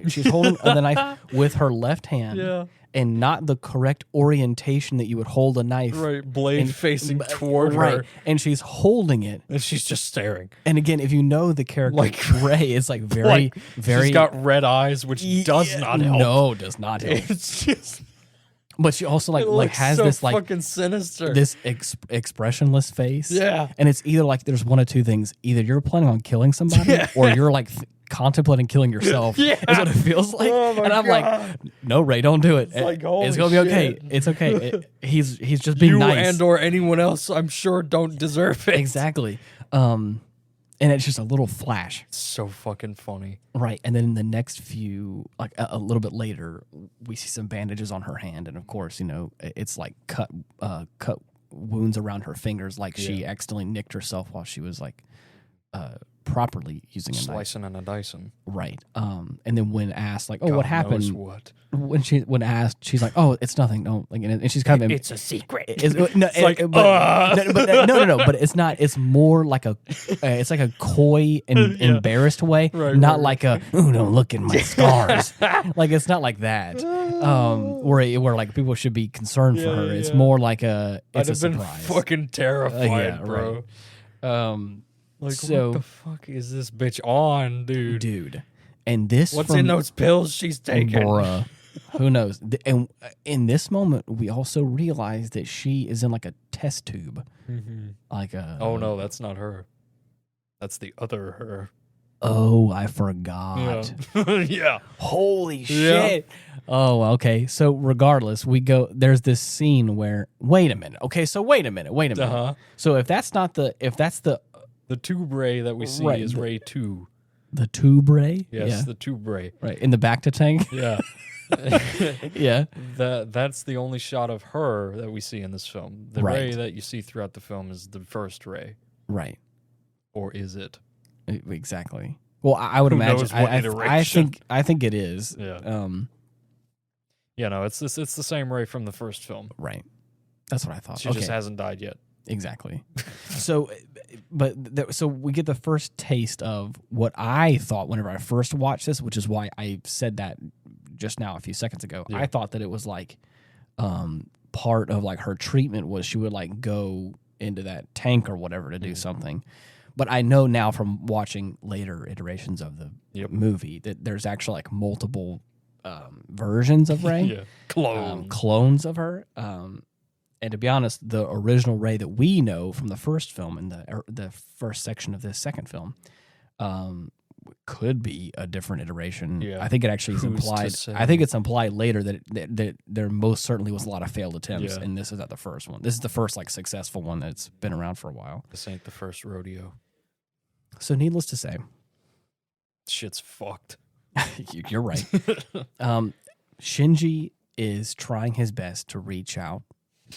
A: She's holding the knife with her left hand, and not the correct orientation that you would hold a knife.
B: Right, blade facing toward her.
A: And she's holding it.
B: And she's just staring.
A: And again, if you know the character Ray, it's like very, very...
B: She's got red eyes, which does not help.
A: No, does not help.
B: It's just...
A: But she also like has so this like
B: fucking sinister,
A: this expressionless face.
B: Yeah,
A: and it's either like there's one of two things: either you're planning on killing somebody, or you're like contemplating killing yourself. Is what it feels like. And I'm like, no, Ray, don't do it. It's gonna be okay. It's okay. He's just being nice.
B: You and/or anyone else, I'm sure, don't deserve it.
A: Exactly. And it's just a little flash.
B: It's so fucking funny.
A: Right. And then in the next few, like a little bit later, we see some bandages on her hand. And of course, it's like cut wounds around her fingers, like she accidentally nicked herself while she was like properly using a knife.
B: Slicing and a dicing.
A: Right. And then when asked, like, oh,
B: God
A: what happened?
B: Knows what.
A: When asked, she's like, "Oh, it's nothing." No, like, and she's kind of
B: it's a secret.
A: But it's not. It's more like it's like a coy and embarrassed way, not like a "Ooh, don't look at my scars." Like it's not like that. Where like people should be concerned for her. It's more like it's a surprise.
B: Been fucking terrified, bro.
A: Right.
B: Like, so, what the fuck is this bitch on, dude?
A: Dude. And this
B: what's in those pills she's taking?
A: Bruh. Who knows? And in this moment, we also realize that she is in like a test tube.
B: Mm-hmm.
A: Like
B: oh, no, that's not her. That's the other her.
A: Oh, I forgot.
B: Yeah.
A: Holy shit. Oh, okay. So regardless, there's this scene where, wait a minute.
B: Uh-huh.
A: So if that's the
B: tube ray that we see is Ray 2.
A: The tube ray?
B: Yes, the tube ray.
A: Right, in the back to tank?
B: Yeah.
A: Yeah.
B: That's the only shot of her that we see in this film. The ray that you see throughout the film is the first ray.
A: Right.
B: Or is it?
A: Exactly. Well, I would imagine. I think it is.
B: Yeah. No, it's the same ray from the first film.
A: Right. That's what I thought.
B: She just hasn't died yet.
A: Exactly. So we get the first taste of what I thought whenever I first watched this, which is why I said that just now a few seconds ago. Yeah. I thought that it was like part of like her treatment was she would like go into that tank or whatever to do something. But I know now from watching later iterations of the movie that there's actually like multiple versions of Rey. Clones of her. And to be honest, the original Rey that we know from the first film and the first section of this second film could be a different iteration. Yeah. I think it actually is implied. I think it's implied later that there most certainly was a lot of failed attempts, and this is not the first one. This is the first like successful one that's been around for a while.
B: This ain't the first rodeo.
A: So needless to say,
B: shit's fucked.
A: You're right. Shinji is trying his best to reach out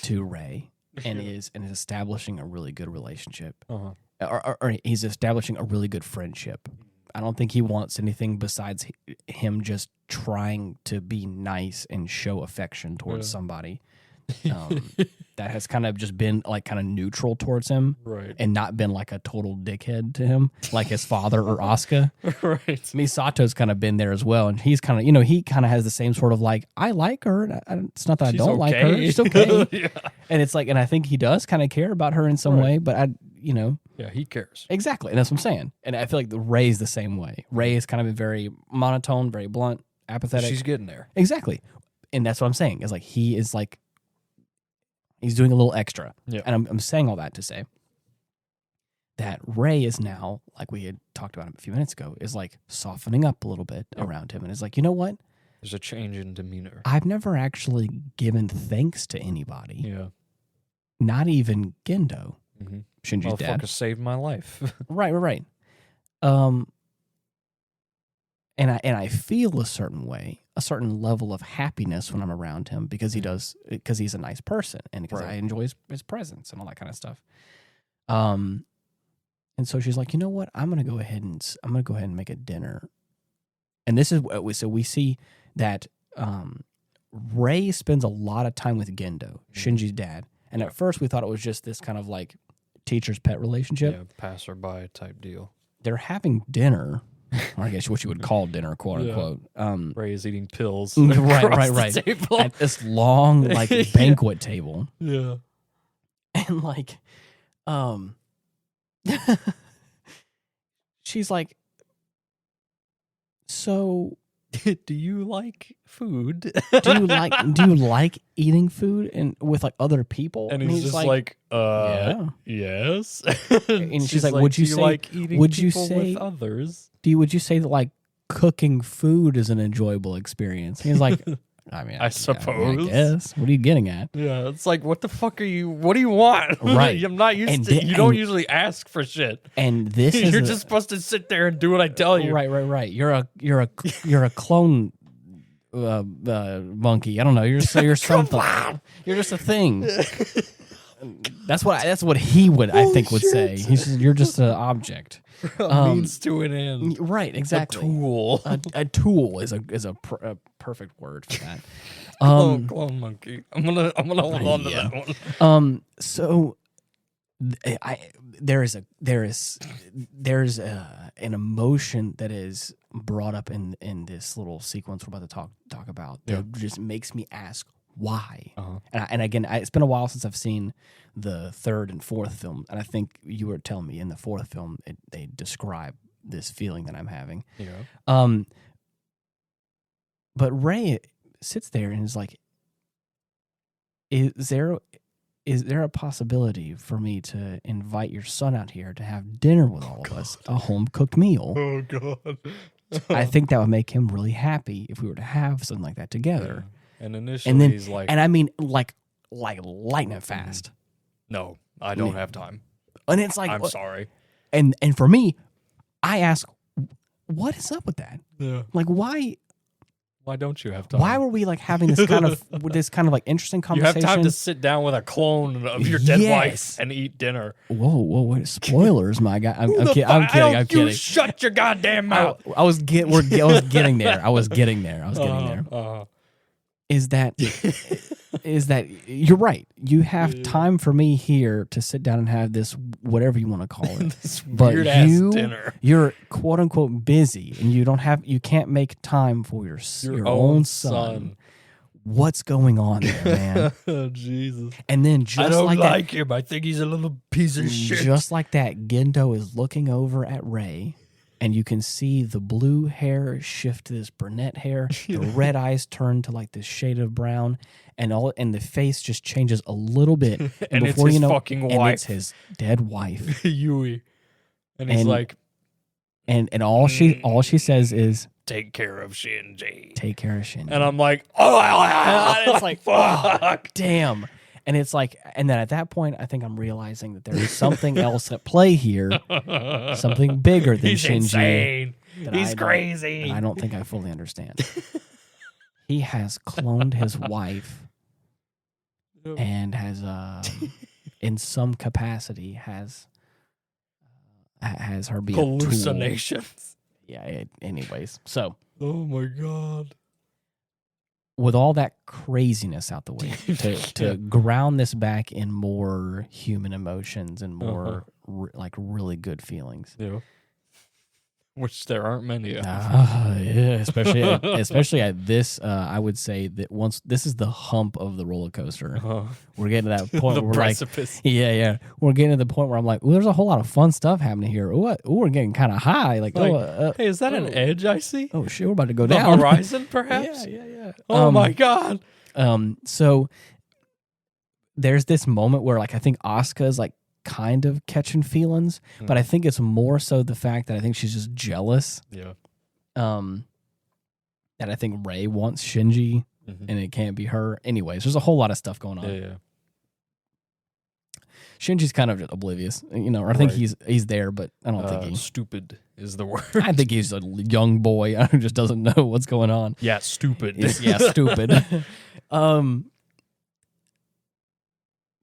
A: to Rey and is establishing a really good relationship. Or he's establishing a really good friendship. I don't think he wants anything besides him just trying to be nice and show affection towards somebody. that has kind of just been like kind of neutral towards him,
B: right,
A: and not been like a total dickhead to him, like his father or Asuka.
B: Right.
A: Misato's kind of been there as well, and he's kind of, you know, he kind of has the same sort of like, I like her. It's not that I don't like her. She's okay.
B: Yeah.
A: And it's like, and I think he does kind of care about her in some way, but you know.
B: Yeah, he cares.
A: Exactly. And that's what I'm saying. And I feel like Ray's the same way. Ray is kind of very monotone, very blunt, apathetic.
B: She's getting there.
A: Exactly. And that's what I'm saying. Is like, he is like, he's doing a little extra.
B: Yeah.
A: And I'm saying all that to say that Ray is now, like we had talked about him a few minutes ago, is like softening up a little bit around him. And is like, you know what?
B: There's a change in demeanor.
A: I've never actually given thanks to anybody.
B: Yeah.
A: Not even Gendo.
B: Mm-hmm.
A: Shinji's dad.
B: Motherfucker saved my life.
A: Right. And I feel a certain way, a certain level of happiness when I'm around him because he's a nice person and because I enjoy his presence and all that kind of stuff. And so she's like, you know what? I'm gonna go ahead and make a dinner. And this is so we see that Ray spends a lot of time with Gendo, Shinji's dad. And at first we thought it was just this kind of like teacher's pet relationship.
B: Yeah, passerby type deal.
A: They're having dinner, or I guess what you would call dinner, quote unquote.
B: Ray is eating pills.
A: Right. At this long like banquet table.
B: Yeah.
A: And like, she's like, so
B: do you like food?
A: do you like eating food and with like other people?
B: And he's just like
A: yeah.
B: Yes.
A: And she's like, would you say
B: like eating
A: would you
B: people
A: say
B: with others?
A: Would you say that like cooking food is an enjoyable experience? And he's like, I mean,
B: I suppose.
A: I guess. What are you getting at?
B: Yeah, it's like, what the fuck are you? What do you want?
A: Right.
B: I'm not used to. You don't usually ask for shit.
A: And this is
B: you're just supposed to sit there and do what I tell you.
A: Right. You're a clone monkey. I don't know. You're something. You're just a thing. That's what he would say. You're just an object.
B: A means to an end.
A: Right, exactly.
B: A tool.
A: A tool is a perfect word for that.
B: Clone monkey. I'm gonna hold on to that one.
A: So there's an emotion that is brought up in this little sequence we're about to talk about that just makes me ask why. And again, it's been a while since I've seen the third and fourth film, and I think you were telling me in the fourth film they describe this feeling that I'm having.
B: Yeah.
A: But Ray sits there and is like, Is there a possibility for me to invite your son out here to have dinner with all of us, a home cooked meal?
B: Oh God.
A: I think that would make him really happy if we were to have something like that together.
B: Yeah. And initially he's like,
A: and I mean like lightning fast.
B: No, I don't have time.
A: And it's like,
B: I'm sorry.
A: And for me, I ask, what is up with that?
B: Yeah.
A: Like, why
B: don't you have time?
A: Why were we like having this kind of like interesting conversation?
B: You have time to sit down with a clone of your dead wife and eat dinner.
A: Whoa! Wait, spoilers, my guy. I'm kidding.
B: You shut your goddamn mouth.
A: I was getting there. Is that you're right? You have time for me here to sit down and have this, whatever you want to call it,
B: this weird ass dinner.
A: You're quote unquote busy, and you can't make time for your own son. What's going on there, man?
B: Oh, Jesus!
A: And then just
B: I don't
A: like
B: him. I think he's a little piece of shit.
A: Just like that, Gendo is looking over at Ray. And you can see the blue hair shift to this brunette hair. The red eyes turn to like this shade of brown, and the face just changes a little bit.
B: And before it's his fucking wife.
A: And it's his dead wife,
B: Yui. And he's like,
A: and all she says is,
B: "Take care of Shinji."
A: Take care of Shinji.
B: And I'm like, oh,
A: it's like, fuck, damn. And it's like, and then at that point, I think I'm realizing that there is something else at play here, something bigger than
B: He's
A: Shinji.
B: Insane. He's crazy.
A: I don't think I fully understand. He has cloned his wife, and has, in some capacity, has her be
B: hallucinations.
A: A tool. Yeah. Anyways, so.
B: Oh my God.
A: with all that craziness out the way, to ground this back in more human emotions and more like really good feelings.
B: Yeah. Which there aren't many of.
A: Yeah, especially at this. I would say that once this is the hump of the roller coaster. We're getting to that point.
B: The
A: where
B: precipice.
A: Yeah. We're getting to the point where I'm like, well, there's a whole lot of fun stuff happening here. What? We're getting kind of high. Like,
B: hey, is that an edge I see?
A: Oh shit, we're about to go
B: the
A: down.
B: Horizon, perhaps.
A: Yeah.
B: Oh my god.
A: So there's this moment where like I think Asuka's like kind of catching feelings, but I think it's more so the fact that I think she's just jealous.
B: Yeah.
A: That I think Rei wants Shinji, and it can't be her. Anyways, there's a whole lot of stuff going on.
B: Yeah.
A: Shinji's kind of just oblivious, or I think he's there, but I don't think he's
B: stupid is the word.
A: I think he's a young boy who just doesn't know what's going on.
B: Yeah, stupid.
A: Stupid.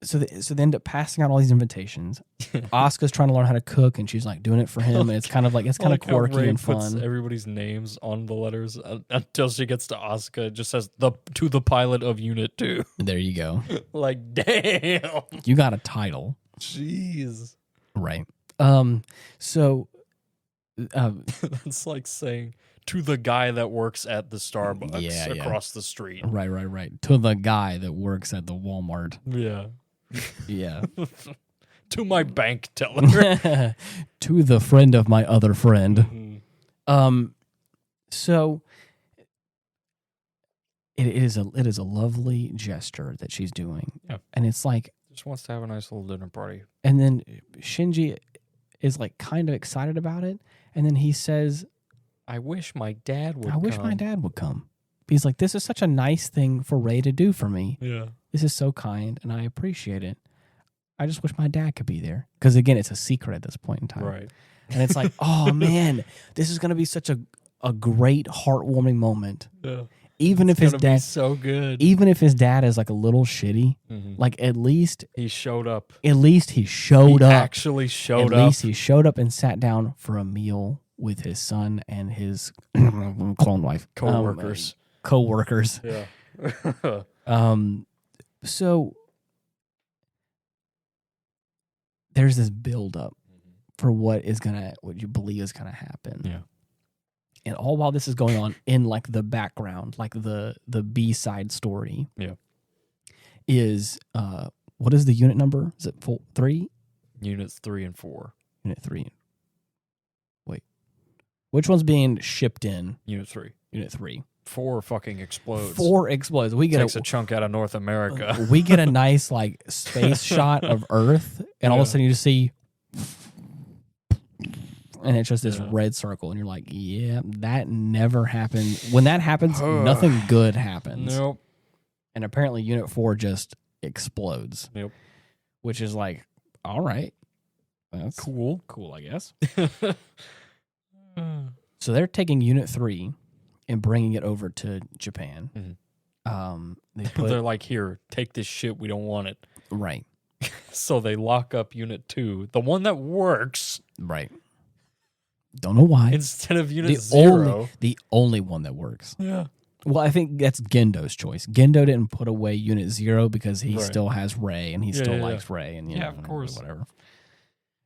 A: So they end up passing out all these invitations. Asuka's trying to learn how to cook, and she's like doing it for him, and it's kind of quirky and fun.
B: Puts everybody's names on the letters until she gets to Asuka. It just says to the pilot of Unit 2.
A: There you go.
B: Like, damn,
A: you got a title.
B: Jeez.
A: Right. So
B: that's like saying to the guy that works at the Starbucks across the street.
A: Right. To the guy that works at the Walmart.
B: Yeah.
A: Yeah.
B: To my bank teller.
A: To the friend of my other friend. So it is a lovely gesture that she's doing.
B: Yeah.
A: And it's like
B: just wants to have a nice little dinner party.
A: And then Shinji is like kind of excited about it, and then he says,
B: I wish my dad would come.
A: I wish my dad would come. He's like, this is such a nice thing for Rei to do for me.
B: Yeah.
A: This is so kind, and I appreciate it. I just wish my dad could be there. Because, again, it's a secret at this point in time.
B: Right.
A: And it's like, oh, man, this is going to be such a great, heartwarming moment.
B: Yeah.
A: Even if his dad
B: so good.
A: Even if his dad is like a little shitty, like at least
B: he showed up.
A: At least he showed up.
B: Actually showed up.
A: At least he showed up and sat down for a meal with his son and his clone wife. Co-workers.
B: Yeah.
A: So there's this build-up for what you believe is gonna happen.
B: Yeah.
A: And all while this is going on in like the background, like the B-side story.
B: Yeah.
A: Is what is the unit number? Is it 3?
B: Units 3 and 4.
A: Unit 3. Wait. Which one's being shipped in?
B: Unit 3.
A: Unit 3.
B: 4 fucking explodes.
A: 4 explodes. We get
B: takes a chunk out of North America.
A: We get a nice like space shot of Earth, and all of a sudden you just see, and it's just this red circle, and you're like, yeah, that never happened. When that happens, nothing good happens.
B: Nope.
A: And apparently Unit 4 just explodes.
B: Yep.
A: Which is like, all right. That's
B: cool.
A: Cool, I guess. So they're taking Unit 3 and bringing it over to Japan.
B: They're like, here, take this shit. We don't want it.
A: Right.
B: So they lock up Unit 2, the one that works.
A: Right. Don't know why.
B: Instead of Unit 0.
A: The only one that works.
B: Yeah.
A: Well, I think that's Gendo's choice. Gendo didn't put away Unit 0 because he still has Rei, and he still likes Rei, and
B: of course,
A: whatever.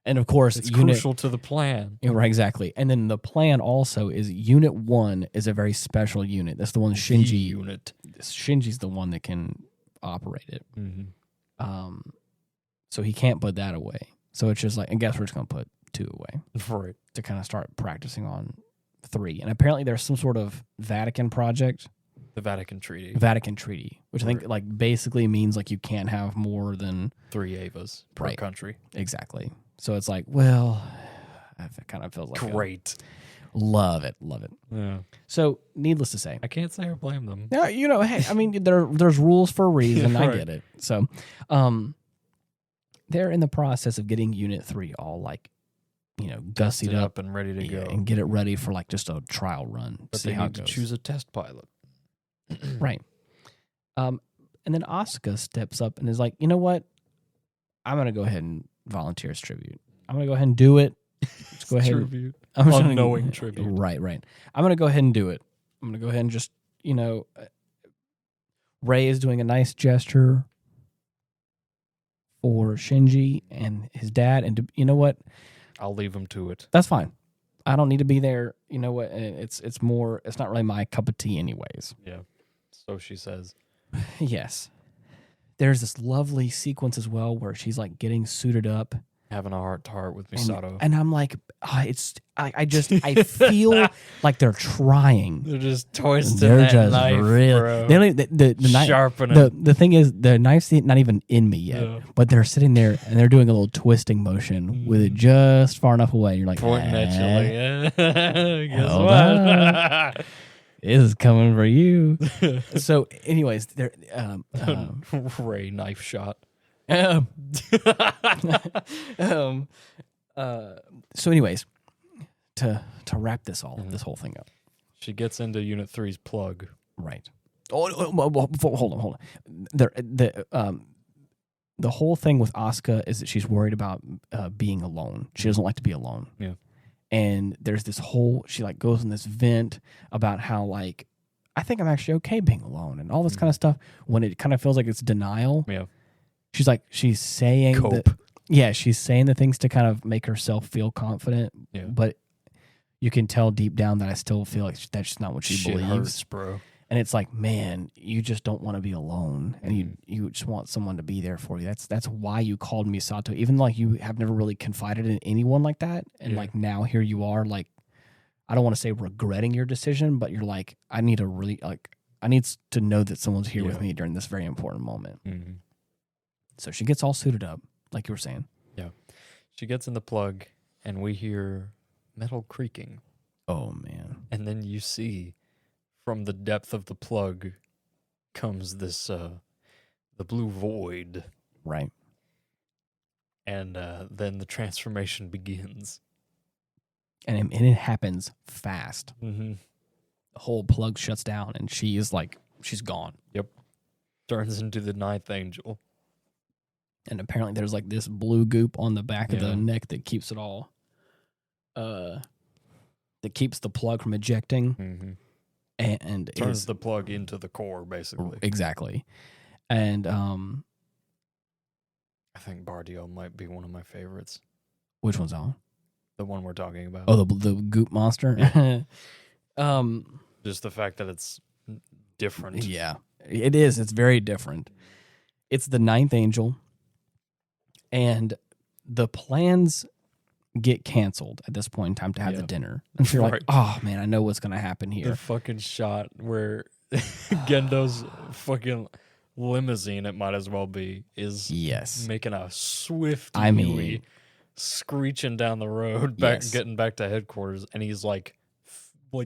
A: And of course,
B: it's crucial to the plan.
A: Yeah, right, exactly. And then the plan also is Unit 1 is a very special unit. That's the one Shinji
B: unit.
A: Shinji's the one that can operate it. So he can't put that away. So it's just like, and guess we're just gonna put 2 away,
B: right,
A: to kind of start practicing on 3. And apparently there's some sort of Vatican project.
B: The Vatican Treaty.
A: Which I think like basically means like you can't have more than
B: 3 Avas per country.
A: Exactly. So it's like, well, it kind of feels like
B: great.
A: Love it.
B: Yeah.
A: So needless to say,
B: I can't say or blame them.
A: Yeah, hey, I mean, there's rules for a reason. I get it. So, they're in the process of getting Unit 3 all like, gussied up
B: and ready to go,
A: and get it ready for like just a trial run.
B: But they need to choose a test pilot.
A: Right. And then Asuka steps up and is like, you know what? I'm going to go ahead and volunteer as tribute. I'm going to go ahead and do it. Let's go ahead.
B: Tribute. Unknowing tribute.
A: Right. I'm going to go ahead and do it. I'm going to go ahead and just, Rei is doing a nice gesture for Shinji and his dad. And you know what?
B: I'll leave him to it.
A: That's fine. I don't need to be there. You know what? It's not really my cup of tea anyways.
B: Yeah. So she says.
A: Yes. There's this lovely sequence as well where she's like getting suited up.
B: Having a heart-to-heart with Misato.
A: And I'm like, I feel like they're trying.
B: They're just twisting that knife, bro.
A: The thing is, the knife's not even in me yet, but they're sitting there and they're doing a little twisting motion with it just far enough away. You're like,
B: pointing at you like, guess what?
A: This is coming for you. So, anyways, they're
B: Ray knife shot.
A: So anyways, to wrap this whole thing up,
B: she gets into Unit 3's plug.
A: Right. Hold on. The whole thing with Asuka is that she's worried about being alone. She doesn't like to be alone.
B: Yeah.
A: And there's this whole, she like goes in this vent about how like, I think I'm actually okay being alone and all this kind of stuff when it kind of feels like it's denial.
B: Yeah.
A: She's saying she's saying the things to kind of make herself feel confident. Yeah. But you can tell deep down that I still feel like that's just not what she believes.
B: Hurts, bro.
A: And it's like, man, you just don't want to be alone, and you just want someone to be there for you. That's why you called Misato, even though like you have never really confided in anyone like that, and like now here you are, like I don't want to say regretting your decision, but you're like, I need to know that someone's here with me during this very important moment. Mm-hmm. So she gets all suited up, like you were saying.
B: Yeah, she gets in the plug, and we hear metal creaking.
A: Oh man!
B: And then you see. From the depth of the plug comes this, the blue void.
A: Right.
B: And then the transformation begins.
A: And it happens fast.
B: Mm-hmm.
A: The whole plug shuts down and she's gone.
B: Yep. Turns into the ninth angel.
A: And apparently there's like this blue goop on the back of the neck that keeps it all, that keeps the plug from ejecting.
B: Mm-hmm.
A: And
B: turns the plug into the core, basically.
A: Exactly. And
B: I think Bardio might be one of my favorites.
A: Which one's on?
B: The one we're talking about.
A: Oh, the goop monster? Yeah.
B: Just the fact that it's different.
A: Yeah, it is. It's very different. It's the ninth angel, and the plans get canceled at this point in time to have the dinner. And so you're like, oh man, I know what's going to happen here.
B: The fucking shot where Gendo's fucking limousine, it might as well be, is making a swift wheelie, screeching down the road, getting back to headquarters, and he's like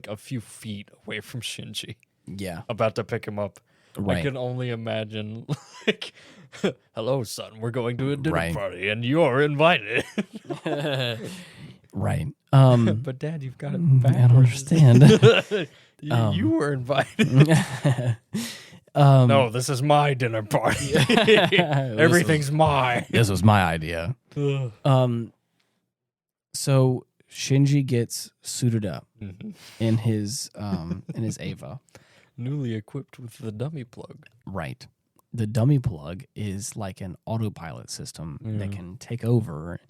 B: a few feet away from Shinji.
A: Yeah.
B: About to pick him up.
A: Right.
B: I can only imagine, like, hello, son, we're going to a dinner party, and you're invited.
A: Right.
B: But, Dad, you've got it backwards.
A: I don't understand.
B: You were invited. No, this is my dinner party. Everything's mine.
A: This was my idea. So Shinji gets suited up in his Eva.
B: Newly equipped with the dummy plug.
A: Right. The dummy plug is like an autopilot system that can take over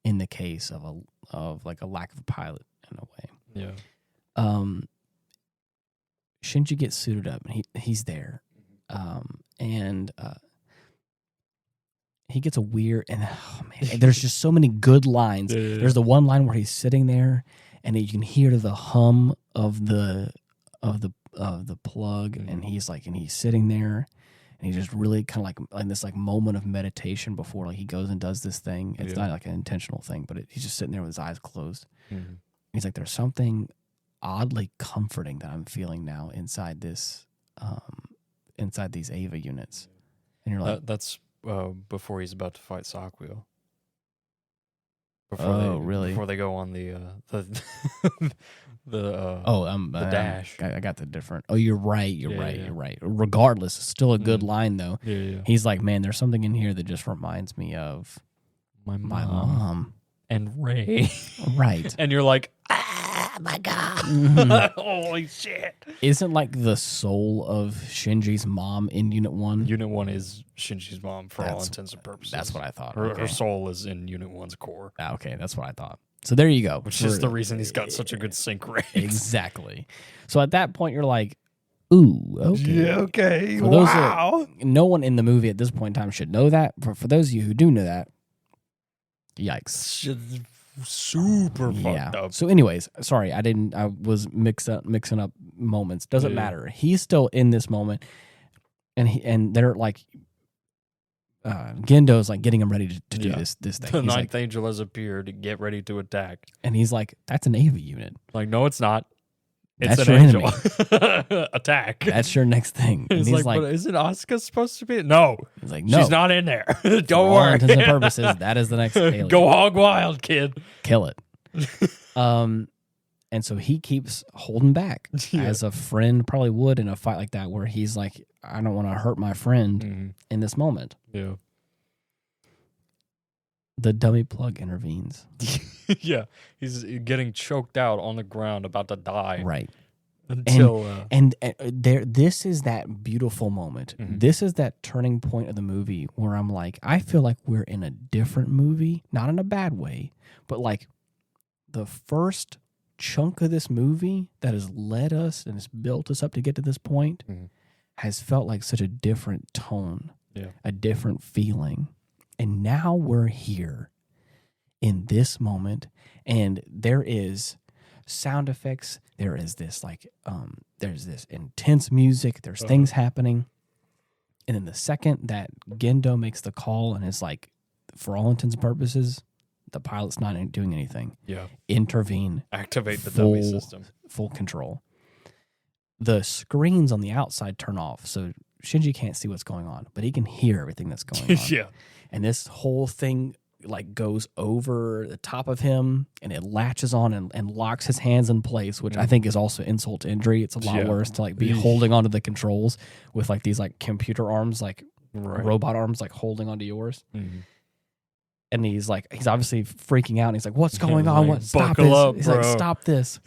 A: in the case of a lack of a pilot in a way.
B: Yeah.
A: Shinji gets suited up and he's there. And he gets a weird there's just so many good lines. Yeah. There's the one line where he's sitting there and you can hear the hum of the plug, and he's sitting there, and he's just really kind of like in this like moment of meditation before like he goes and does this thing. It's not like an intentional thing, but he's just sitting there with his eyes closed. Mm-hmm. He's like, there's something oddly comforting that I'm feeling now inside this, inside these Eva units, and you're like,
B: that's before he's about to fight Sakuya.
A: Really?
B: Before they go on the dash.
A: I got the different. Oh, you're right. You're right. Regardless, it's still a good line though.
B: Yeah.
A: He's like, man, there's something in here that just reminds me of my mom
B: and Ray.
A: Right.
B: And you're like, my God. Holy shit.
A: Isn't like the soul of Shinji's mom in Unit 1?
B: Unit 1 is Shinji's mom for all intents and purposes.
A: That's what I thought.
B: Her soul is in Unit 1's core.
A: Okay, that's what I thought. So there you go.
B: Which is the reason he's got such a good sync rate.
A: Exactly. So at that point, you're like, ooh, okay.
B: Yeah, okay.
A: Wow. No one in the movie at this point in time should know that. For those of you who do know that, yikes.
B: Super fucked up.
A: So anyways, sorry, I was mixing up moments. Doesn't matter. He's still in this moment, and they're like, Gendo's like getting him ready to do this thing.
B: The ninth angel has appeared to get ready to attack.
A: And he's like, that's an AV unit.
B: Like, no, it's not. It's
A: that's
B: an
A: your
B: angel.
A: Enemy.
B: Attack.
A: That's your next thing.
B: And he's like, but isn't Asuka supposed to be? No.
A: He's like, no.
B: She's not in there. Don't
A: For all
B: worry.
A: intents and purposes, that is the next alien.
B: Go hog wild, kid.
A: Kill it. And so he keeps holding back as a friend probably would in a fight like that, where he's like, I don't want to hurt my friend in this moment.
B: Yeah.
A: The dummy plug intervenes.
B: Yeah. He's getting choked out on the ground, about to die.
A: Right.
B: Until
A: and there, this is that beautiful moment. This is that turning point of the movie where I'm like, I feel like we're in a different movie, not in a bad way, but like the first chunk of this movie that has led us and has built us up to get to this point has felt like such a different tone, a different feeling. And now we're here in this moment, and there is sound effects. There is this like, there's this intense music. There's things happening. And then the second that Gendo makes the call and is like, for all intents and purposes, the pilot's not doing anything.
B: Yeah.
A: Intervene.
B: Activate the dummy system.
A: Full control. The screens on the outside turn off, so Shinji can't see what's going on, but he can hear everything that's going on.
B: Yeah.
A: And this whole thing like goes over the top of him, and it latches on and locks his hands in place, which I think is also insult to injury. It's a lot worse to like be holding onto the controls with like these like computer arms, like robot arms, like holding onto yours. And he's obviously freaking out. And he's like, "What's going on? What? Stop this!"
B: Up,
A: he's
B: bro.
A: like, "Stop this!"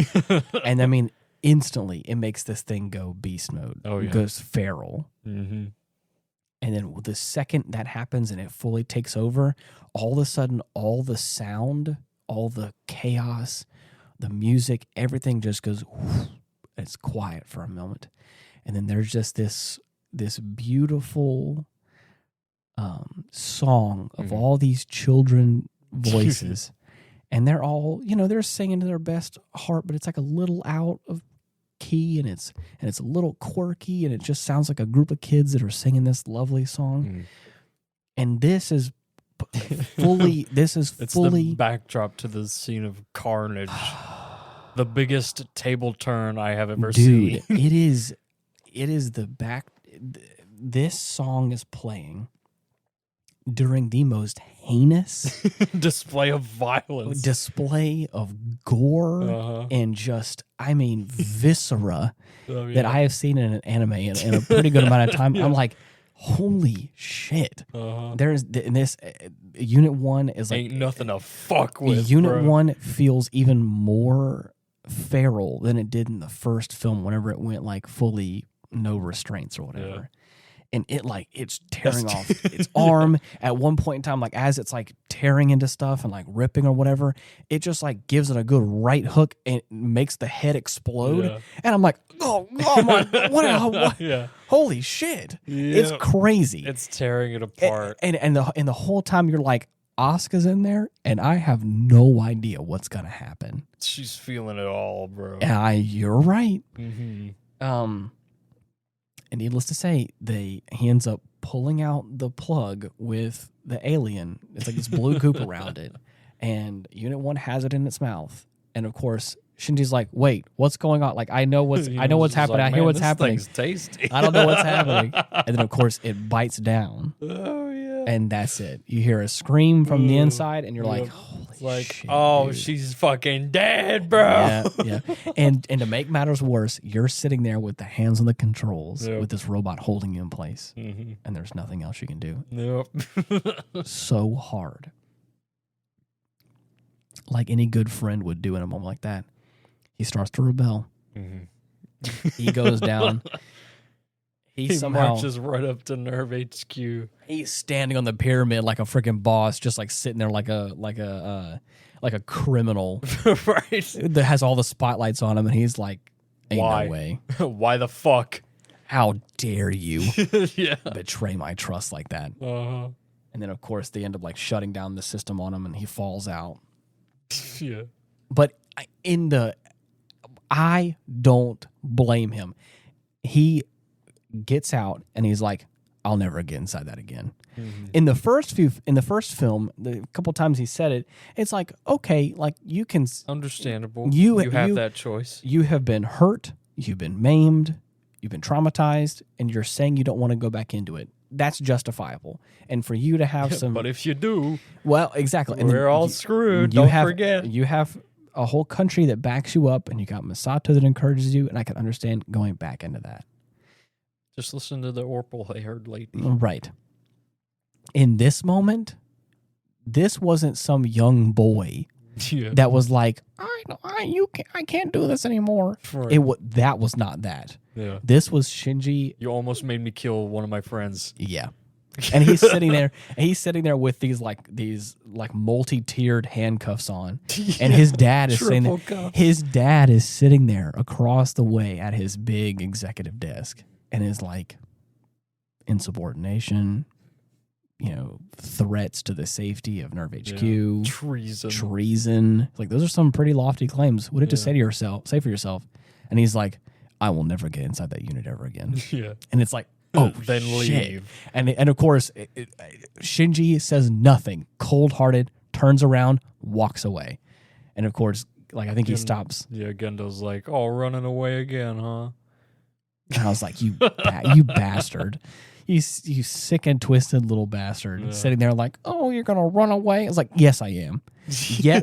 A: And I mean, instantly, it makes this thing go beast mode.
B: Oh yeah,
A: it goes feral. And then the second that happens and it fully takes over, all of a sudden, all the sound, all the chaos, the music, everything just goes. Whoosh, it's quiet for a moment, and then there's just this beautiful song of all these children voices, and they're all, they're singing to their best heart, but it's like a little out of key, and it's a little quirky, and it just sounds like a group of kids that are singing this lovely song. And this is fully
B: the backdrop to the scene of carnage. The biggest table turn I have ever seen.
A: It is the back. This song is playing during the most heinous
B: display of violence,
A: display of gore, and just, I mean, viscera that I have seen in an anime in a pretty good amount of time. I'm like, holy shit. There's in this Unit 1 is like,
B: ain't nothing to fuck with.
A: Unit 1 feels even more feral than it did in the first film whenever it went like fully no restraints or whatever. And it's tearing off its arm at one point in time, like as it's like tearing into stuff and like ripping or whatever, it just like gives it a good right hook and makes the head explode. And I'm like, oh my, what? Holy shit. It's crazy.
B: It's tearing it apart.
A: And the whole time you're like, Asuka's in there and I have no idea what's going to happen.
B: She's feeling it all, bro.
A: You're right. And needless to say, he ends up pulling out the plug with the alien. It's like this blue goop around it. And Unit 1 has it in its mouth. And of course, Shinji's like, wait, what's going on? Like, I know what's happening.
B: Like,
A: I hear what's happening.
B: Thing's tasty.
A: I don't know what's happening. And then, of course, it bites down.
B: Oh, yeah.
A: And that's it. You hear a scream from the inside, and you're like, holy shit, dude.
B: She's fucking dead, bro.
A: Yeah. And to make matters worse, you're sitting there with the hands on the controls with this robot holding you in place. And there's nothing else you can do.
B: Nope.
A: So hard. Like any good friend would do in a moment like that. He starts to rebel.
B: Mm-hmm.
A: He goes down.
B: He somehow marches right up to Nerve HQ.
A: He's standing on the pyramid like a freaking boss, just like sitting there like a criminal,
B: right?
A: That has all the spotlights on him, and he's like, "Ain't
B: Why?
A: No way!
B: Why the fuck?
A: How dare you
B: yeah.
A: betray my trust like that?"
B: Uh-huh.
A: And then, of course, they end up like shutting down the system on him, and he falls out.
B: Yeah.
A: But I don't blame him. He gets out and he's like, I'll never get inside that again. Mm-hmm. In the first film, the couple times he said it, it's like, okay, like you can
B: understandable. You have that choice.
A: You have been hurt, you've been maimed, you've been traumatized, and you're saying you don't want to go back into it. That's justifiable. And for you to have some,
B: but if you do,
A: well, exactly,
B: we're all screwed. Don't forget,
A: you have a whole country that backs you up, and you got Misato that encourages you, and I can understand going back into that.
B: Just listen to the Orpal I heard lately.
A: Right. In this moment, this wasn't some young boy that was like, I can't do this anymore. Right. That was not that.
B: Yeah.
A: This was Shinji.
B: You almost made me kill one of my friends.
A: Yeah. And he's sitting there. And he's sitting there with these multi-tiered handcuffs on, and his dad is sitting there. Cuffs. His dad is sitting there across the way at his big executive desk, and is like, insubordination, threats to the safety of Nerve HQ, treason. Like those are some pretty lofty claims. What did you say for yourself? And he's like, I will never get inside that unit ever again.
B: Yeah.
A: And it's like, oh,
B: then
A: shit.
B: Leave.
A: And of course, Shinji says nothing, cold-hearted, turns around, walks away. And of course, like I think he stops.
B: Yeah, Gendo's like, oh, running away again, huh?
A: And I was like, you bastard. You sick and twisted little bastard, sitting there like, oh, you're going to run away? It's like, yes, I am. Yeah,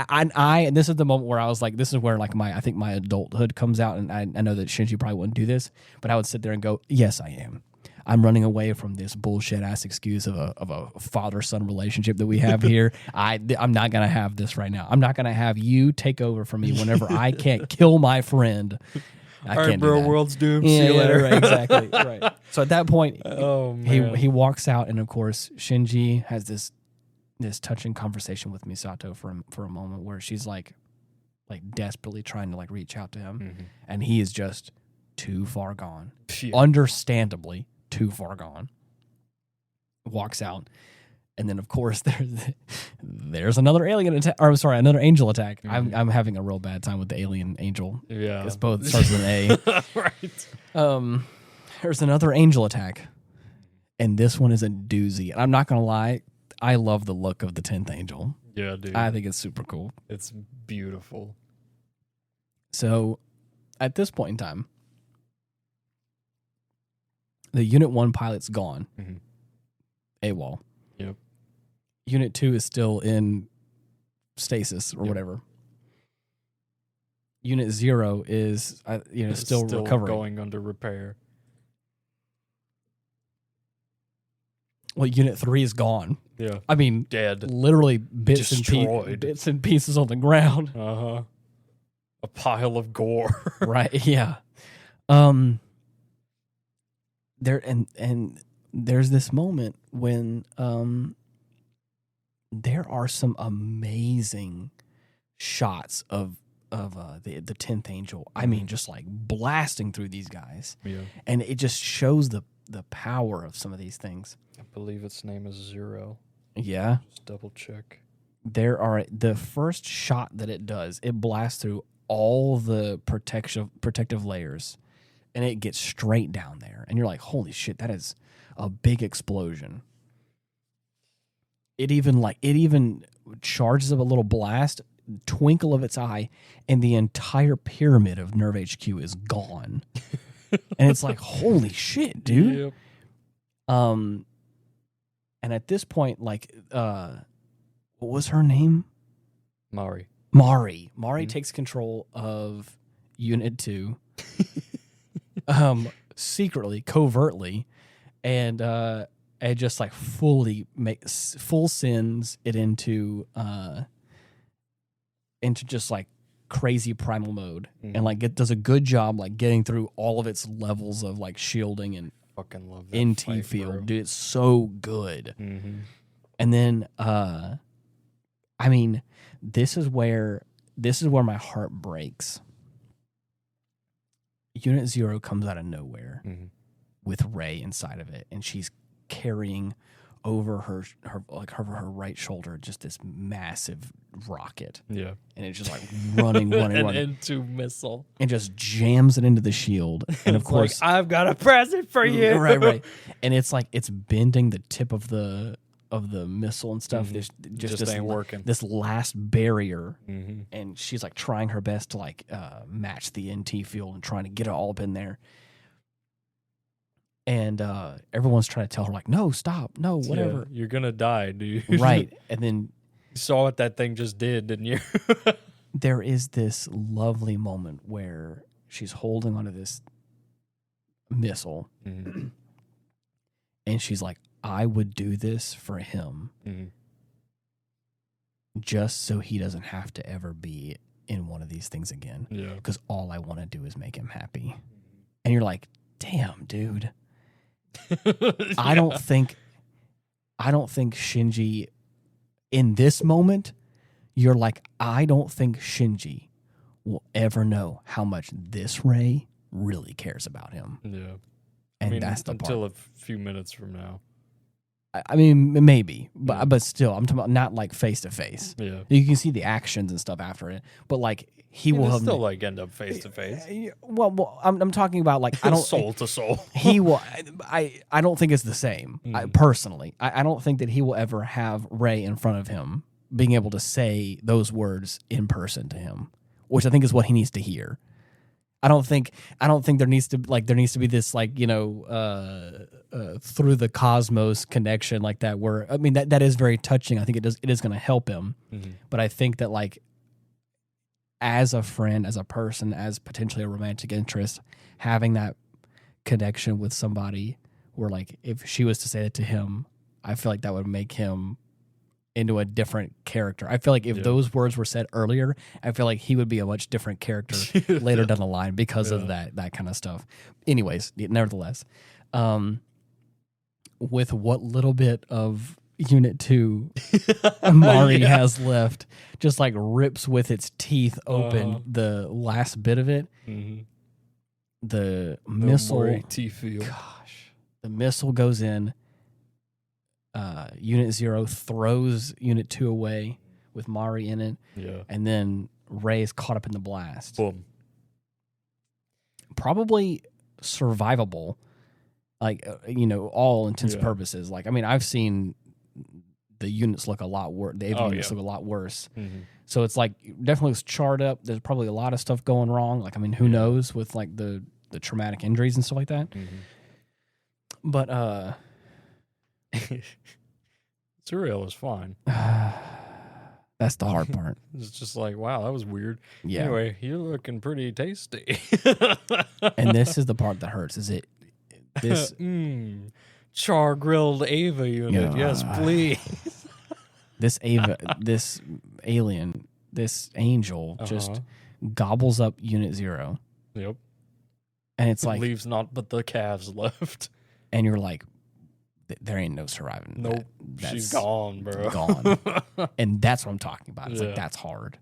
A: and this is the moment where I was like, this is where like I think my adulthood comes out, and I know that Shinji probably wouldn't do this, but I would sit there and go, yes, I am. I'm running away from this bullshit ass excuse of a father-son relationship that we have here. I'm not gonna have this right now. I'm not gonna have you take over for me whenever I can't kill my friend.
B: All right, bro, world's doomed. See you later.
A: Right, exactly. Right. So at that point, he walks out, and of course, Shinji has this touching conversation with Misato for a moment where she's like desperately trying to like reach out to him, and he is just too far gone. Yeah. Understandably, too far gone. Walks out, and then of course there's another alien attack. Or I'm sorry, another angel attack. I'm having a real bad time with the alien angel.
B: Yeah,
A: because both starts with an A.
B: Right.
A: There's another angel attack, and this one is a doozy. And I'm not gonna lie, I love the look of the 10th angel.
B: Yeah, dude.
A: I think it's super cool.
B: It's beautiful.
A: So, at this point in time, the Unit 1 pilot's gone. AWOL.
B: Yep.
A: Unit 2 is still in stasis or whatever. Unit 0 is still recovering.
B: Going under repair.
A: Well, Unit 3 is gone.
B: Yeah.
A: I mean,
B: dead.
A: Literally bits and pieces on the ground.
B: Uh-huh. A pile of gore.
A: Right, yeah. There's this moment when there are some amazing shots of the 10th angel. I mean, just like blasting through these guys.
B: Yeah.
A: And it just shows the power of some of these things.
B: I believe its name is Zero.
A: Yeah.
B: Just double check.
A: The first shot that it does, it blasts through all the protective layers, and it gets straight down there. And you're like, holy shit, that is a big explosion. It even charges up a little blast, twinkle of its eye, and the entire pyramid of Nerve HQ is gone. And it's like, holy shit, dude.
B: Yep.
A: And at this point, like, what was her name?
B: Mari
A: takes control of Unit 2, secretly, covertly, and just like full sends it into just like crazy primal mode and like it does a good job like getting through all of its levels of like shielding and
B: fucking love that
A: NT
B: fight,
A: field.
B: bro.
A: Dude, it's so good. And then I mean, this is where my heart breaks. Unit 0 comes out of nowhere with Rey inside of it, and she's carrying over her right shoulder just this massive rocket.
B: Yeah.
A: And it's just like running.
B: An N2 missile.
A: And just jams it into the shield. And of course,
B: like, I've got a present for you.
A: Right. And it's like it's bending the tip of the missile and stuff. There's just this,
B: ain't working.
A: This last barrier, and she's like trying her best to like match the NT field and trying to get it all up in there. And everyone's trying to tell her like, no, stop, no, whatever.
B: Yeah, you're gonna die, dude.
A: Right. And then
B: you saw what that thing just did, didn't you?
A: There is this lovely moment where she's holding onto this missile, and she's like, I would do this for him just so he doesn't have to ever be in one of these things again.
B: Yeah.
A: Because all I want to do is make him happy. And you're like, damn, dude. I don't think Shinji in this moment, you're like, I don't think Shinji will ever know how much this Rey really cares about him.
B: Yeah.
A: And
B: I mean,
A: that's the
B: until
A: part.
B: a few minutes from now.
A: I mean, maybe, but still, I'm talking about not like face to face.
B: Yeah,
A: you can see the actions and stuff after it, but like he will have
B: still like end up face to face.
A: Well, I'm talking about like I don't
B: soul to soul.
A: He will. I don't think it's the same. Personally, I don't think that he will ever have Rey in front of him, being able to say those words in person to him, which I think is what he needs to hear. I don't think there needs to be this like, you know, through the cosmos connection like that, where I mean that is very touching. I think it is going to help him. But I think that like as a friend, as a person, as potentially a romantic interest, having that connection with somebody where like if she was to say that to him, I feel like that would make him into a different character. I feel like if those words were said earlier, I feel like he would be a much different character later down the line because of that kind of stuff. Anyways, nevertheless, with what little bit of Unit 2 Mari has left, just like rips with its teeth open the last bit of it. The missile, gosh, the missile goes in. Unit 0 throws Unit 2 away with Mari in it.
B: Yeah.
A: And then Rey is caught up in the blast.
B: Boom.
A: Probably survivable, like, you know, all intents and purposes. Like, I mean, I've seen the units look a lot worse. The AV units look a lot worse. So it's like, definitely was charred up. There's probably a lot of stuff going wrong. Like, I mean, who knows with like the traumatic injuries and stuff like that. But,
B: Surreal is fine.
A: That's the hard part.
B: It's just like, wow, that was weird.
A: Yeah.
B: Anyway, you're looking pretty tasty.
A: And this is the part that hurts. Is it this
B: char grilled Ava unit? Yes, please.
A: This Ava, this alien, this angel just gobbles up Unit 0.
B: Yep.
A: And it's like
B: leaves naught but the calves left.
A: And you're like, there ain't no surviving.
B: Nope. She's gone, bro.
A: Gone. And that's what I'm talking about. It's like, that's hard.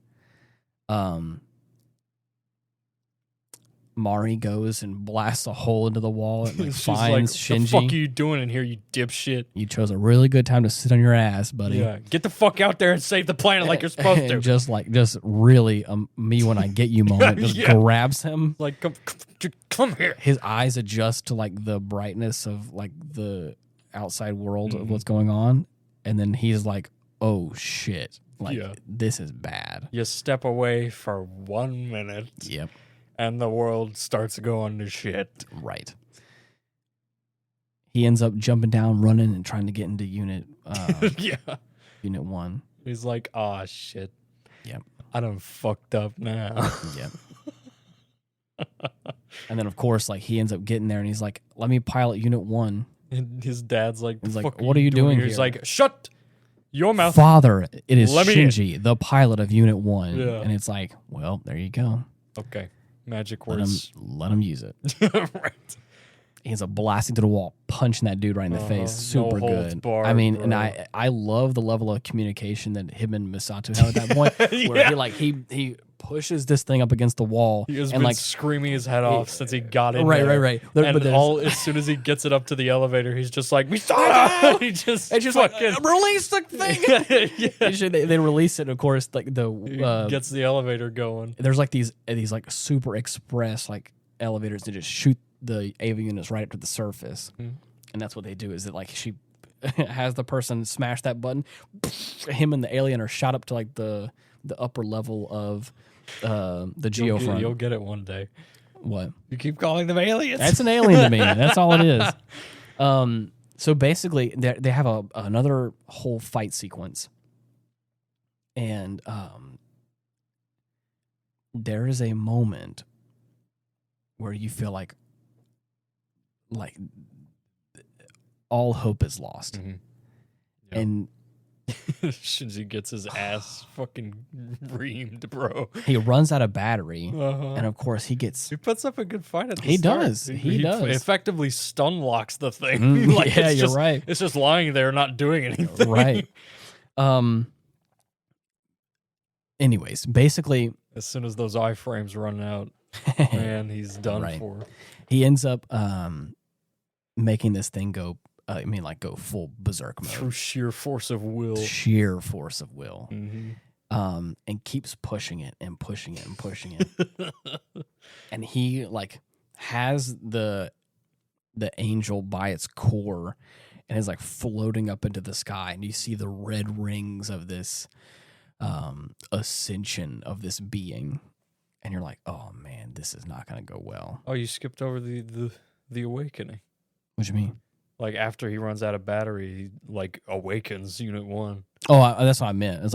A: Mari goes and blasts a hole into the wall and like, finds Shinji.
B: What the fuck are you doing in here, you dipshit?
A: You chose a really good time to sit on your ass, buddy.
B: Yeah. Get the fuck out there and save the planet like you're supposed to.
A: Just really me when I get you moment. Just grabs him.
B: Like, come here.
A: His eyes adjust to like the brightness of like the outside world of what's going on. And then he's like, oh shit. Like, this is bad.
B: You step away for 1 minute.
A: Yep.
B: And the world starts going to shit.
A: Right. He ends up jumping down, running, and trying to get into Unit Unit 1.
B: He's like, oh, shit.
A: Yep.
B: I done fucked up now.
A: Yep. And then, of course, like he ends up getting there, and he's like, let me pilot Unit 1.
B: And his dad's like,
A: he's like, what are you doing here?
B: He's like, shut your mouth.
A: Father, it is Shinji, the pilot of Unit 1. Yeah. And it's like, well, there you go.
B: Okay. Magic words.
A: Let him use it.
B: Right.
A: He ends up blasting to the wall, punching that dude right in the face. Super good.
B: Barred,
A: I mean, bro. And I love the level of communication that him and Misato have at that point, where he pushes this thing up against the wall.
B: He has been screaming his head off since he got in
A: there. Right.
B: And as soon as he gets it up to the elevator, he's just like, Misato! He just fucking...
A: release the thing! They release it, of course, like the...
B: gets the elevator going.
A: There's like these like super express like elevators that just shoot the AV units right up to the surface. And that's what they do, is that like she has the person smash that button, him and the alien are shot up to like the upper level of the geofront.
B: You'll get it one day.
A: What?
B: You keep calling them aliens.
A: That's an alien to me. That's all it is. So basically, they have another whole fight sequence, and there is a moment where you feel like all hope is lost, and
B: Shinji gets his ass fucking reamed, bro.
A: He runs out of battery, and of course he
B: puts up a good fight at the
A: start.
B: Does.
A: He does.
B: Effectively stun locks the thing.
A: You're right.
B: It's just lying there, not doing anything.
A: Right. Anyways, basically,
B: as soon as those iframes run out, man, he's done for.
A: He ends up making this thing go. Go full berserk mode.
B: Through sheer force of will.
A: And keeps pushing it and pushing it and pushing it. And he has the angel by its core and is floating up into the sky. And you see the red rings of this ascension of this being. And you're like, oh man, this is not going to go well.
B: Oh, you skipped over the awakening.
A: What do you mean?
B: After he runs out of battery, he awakens Unit 1.
A: Oh, that's what I meant. It's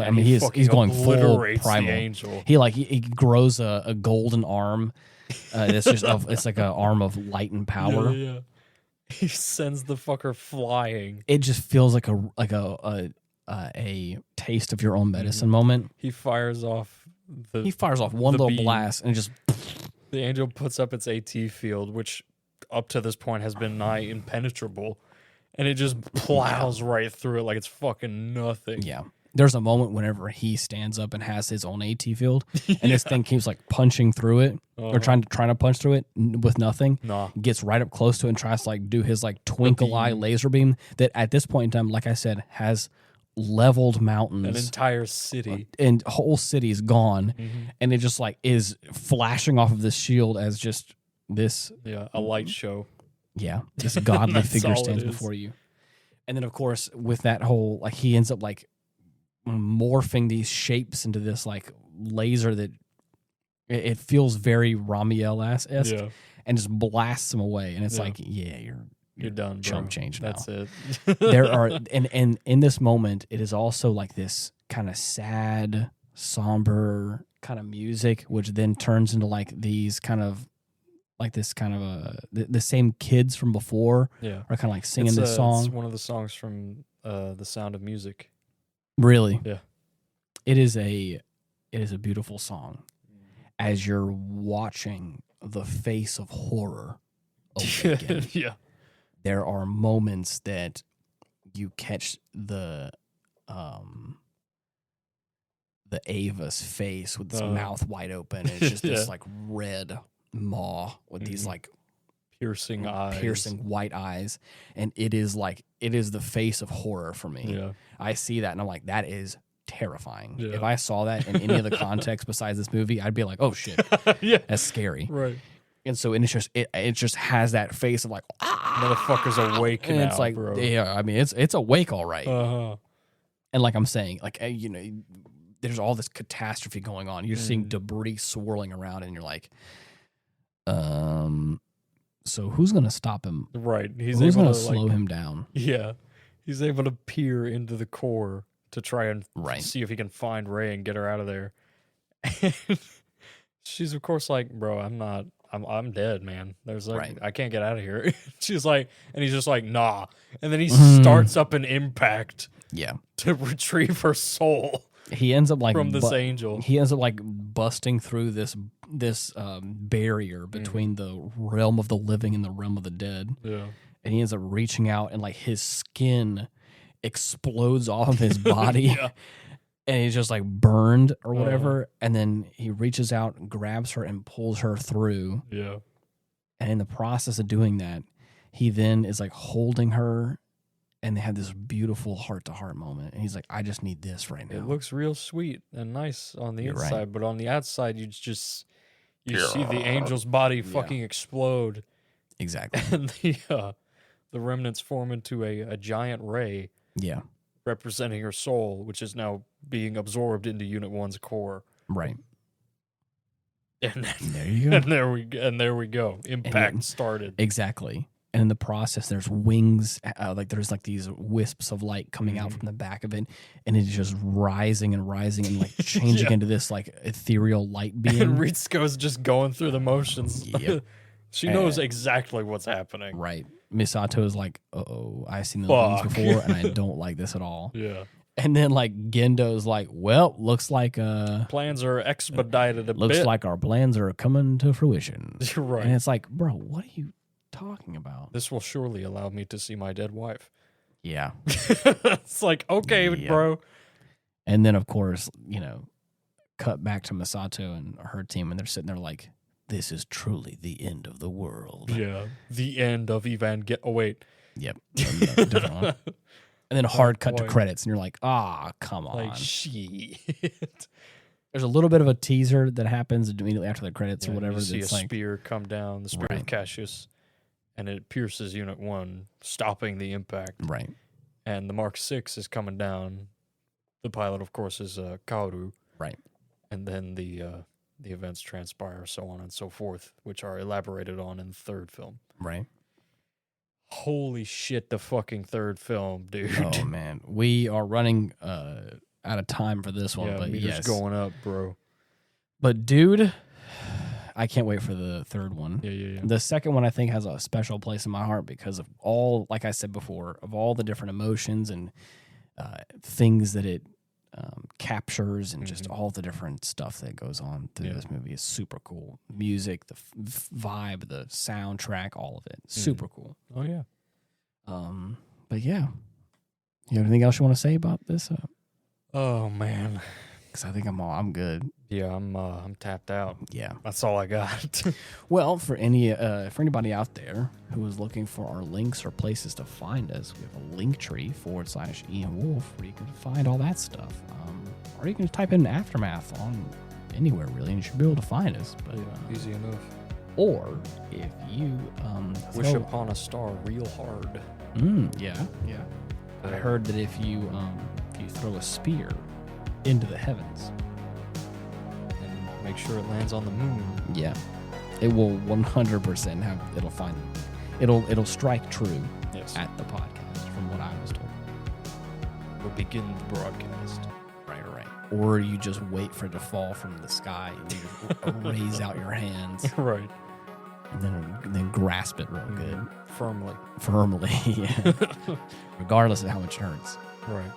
A: he's going full primal.
B: The angel.
A: He grows a golden arm. It's just it's like an arm of light and power.
B: Yeah. He sends the fucker flying.
A: It just feels like a taste of your own medicine moment.
B: He fires off
A: one little blast and just
B: the angel puts up its AT field, which up to this point has been nigh impenetrable, and it just plows right through it like it's fucking nothing.
A: Yeah. There's a moment whenever he stands up and has his own AT field, and this thing keeps punching through it, or trying to punch through it with nothing. Gets right up close to it and tries to do his twinkle eye laser beam that at this point in time, like I said, has leveled mountains,
B: an entire city,
A: and whole city's gone, and it just is flashing off of this shield as just this
B: a light show.
A: Yeah, this godly figure stands before you. And then of course with that whole he ends up morphing these shapes into this laser that it feels very Ramiel-esque, and just blasts them away, and it's you're
B: done,
A: chump
B: bro.
A: change now.
B: That's it.
A: There are and in this moment it is also this kind of sad, somber kind of music, which then turns into these kind of the same kids from before are kind of singing this song.
B: It's one of the songs from The Sound of Music.
A: Really?
B: Yeah.
A: It is a beautiful song as you're watching the face of horror awaken.
B: Yeah.
A: There are moments that you catch the Ava's face with this mouth wide open. It's just this red maw with these
B: piercing eyes,
A: piercing white eyes, and it is the face of horror for me.
B: Yeah.
A: I see that and I'm like, that is terrifying.
B: Yeah.
A: If I saw that in any other context besides this movie, I'd be like, oh shit, that's scary.
B: Right.
A: And so it just has that face of
B: motherfucker's awake
A: and
B: now,
A: it's
B: bro.
A: Yeah, I mean it's awake all right. And I'm saying, there's all this catastrophe going on. You're seeing debris swirling around, and you're like, so who's gonna stop him?
B: Right.
A: Who's gonna slow him down?
B: Yeah. He's able to peer into the core to try and see if he can find Rey and get her out of there. And she's of course bro, I'm dead, man. There's I can't get out of here. She's and he's just nah. And then he starts up an impact.
A: Yeah.
B: To retrieve her soul.
A: He ends up like
B: from this angel.
A: He ends up like busting through this barrier between the realm of the living and the realm of the dead.
B: Yeah.
A: And he ends up reaching out, and like his skin explodes off of his body.
B: Yeah.
A: And he's just like burned or whatever. And then he reaches out and grabs her and pulls her through.
B: Yeah.
A: And in the process of doing that, he then is like holding her, and they have this beautiful heart-to-heart moment. And he's like, I just need this right now.
B: It looks real sweet and nice on the inside, right. But on the outside, you see the angel's body fucking explode.
A: Exactly.
B: And the remnants form into a giant ray.
A: Yeah.
B: Representing her soul, which is now being absorbed into Unit 1's core.
A: Right.
B: And
A: there you go.
B: And there we go. Impact started.
A: Exactly. And in the process, there's wings, there's like these wisps of light coming out from the back of it, and it's just rising and like changing into this like ethereal light being.
B: And Ritsuko's just going through the motions.
A: Yep.
B: She knows exactly what's happening.
A: Right. Misato is like, I've seen those things before, and I don't like this at all.
B: Yeah.
A: And then like Gendo's like, well, looks like
B: plans are expedited a bit.
A: Looks like our plans are coming to fruition.
B: You're right.
A: And it's like, bro, what are you talking about?
B: This will surely allow me to see my dead wife.
A: Yeah.
B: It's like, okay, bro.
A: And then of course, cut back to Misato and her team, and they're sitting there like, this is truly the end of the world.
B: Yeah. The end of Evangelion. Oh, wait.
A: Yep. Different one. And then hard cut to credits, and you're like, come on.
B: Like, shit.
A: There's a little bit of a teaser that happens immediately after the credits or whatever.
B: You see a spear come down, the spear of Cassius, and it pierces Unit 1, stopping the impact.
A: Right.
B: And the Mark 6 is coming down. The pilot, of course, is Kaoru.
A: Right.
B: And then the events transpire, so on and so forth, which are elaborated on in the third film.
A: Right.
B: Holy shit, the fucking third film, dude.
A: Oh, man. We are running out of time for this one, but
B: meter's going up, bro.
A: But, dude, I can't wait for the third one.
B: Yeah.
A: The second one, I think, has a special place in my heart because of all, like I said before, of all the different emotions and things that it captures, and just all the different stuff that goes on through this movie is super cool. Music, the vibe, the soundtrack, all of it, super cool.
B: Oh yeah.
A: But yeah, you have anything else you want to say about this?
B: Oh man,
A: because I think I'm good.
B: Yeah, I'm tapped out.
A: Yeah,
B: that's all I got.
A: Well, for anybody out there who is looking for our links or places to find us, we have a link tree /Ian Wolf where you can find all that stuff. Or you can type in Aftermath on anywhere really, and you should be able to find us. But
B: easy enough.
A: Or if you
B: wish upon a star real hard.
A: Yeah. I heard that if you throw a spear into the heavens,
B: make sure it lands on the moon.
A: Yeah, it will 100% it'll strike true.
B: Yes.
A: At the podcast, from what I was told.
B: We'll begin the broadcast.
A: Right. Or you just wait for it to fall from the sky and you just raise out your hands.
B: Right.
A: And then grasp it real good.
B: Firmly.
A: Yeah. Regardless of how much it hurts.
B: Right.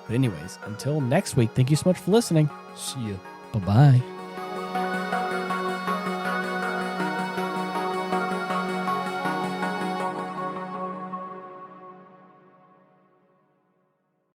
A: But anyways, until next week, thank you so much for listening.
B: See ya.
A: Bye-bye.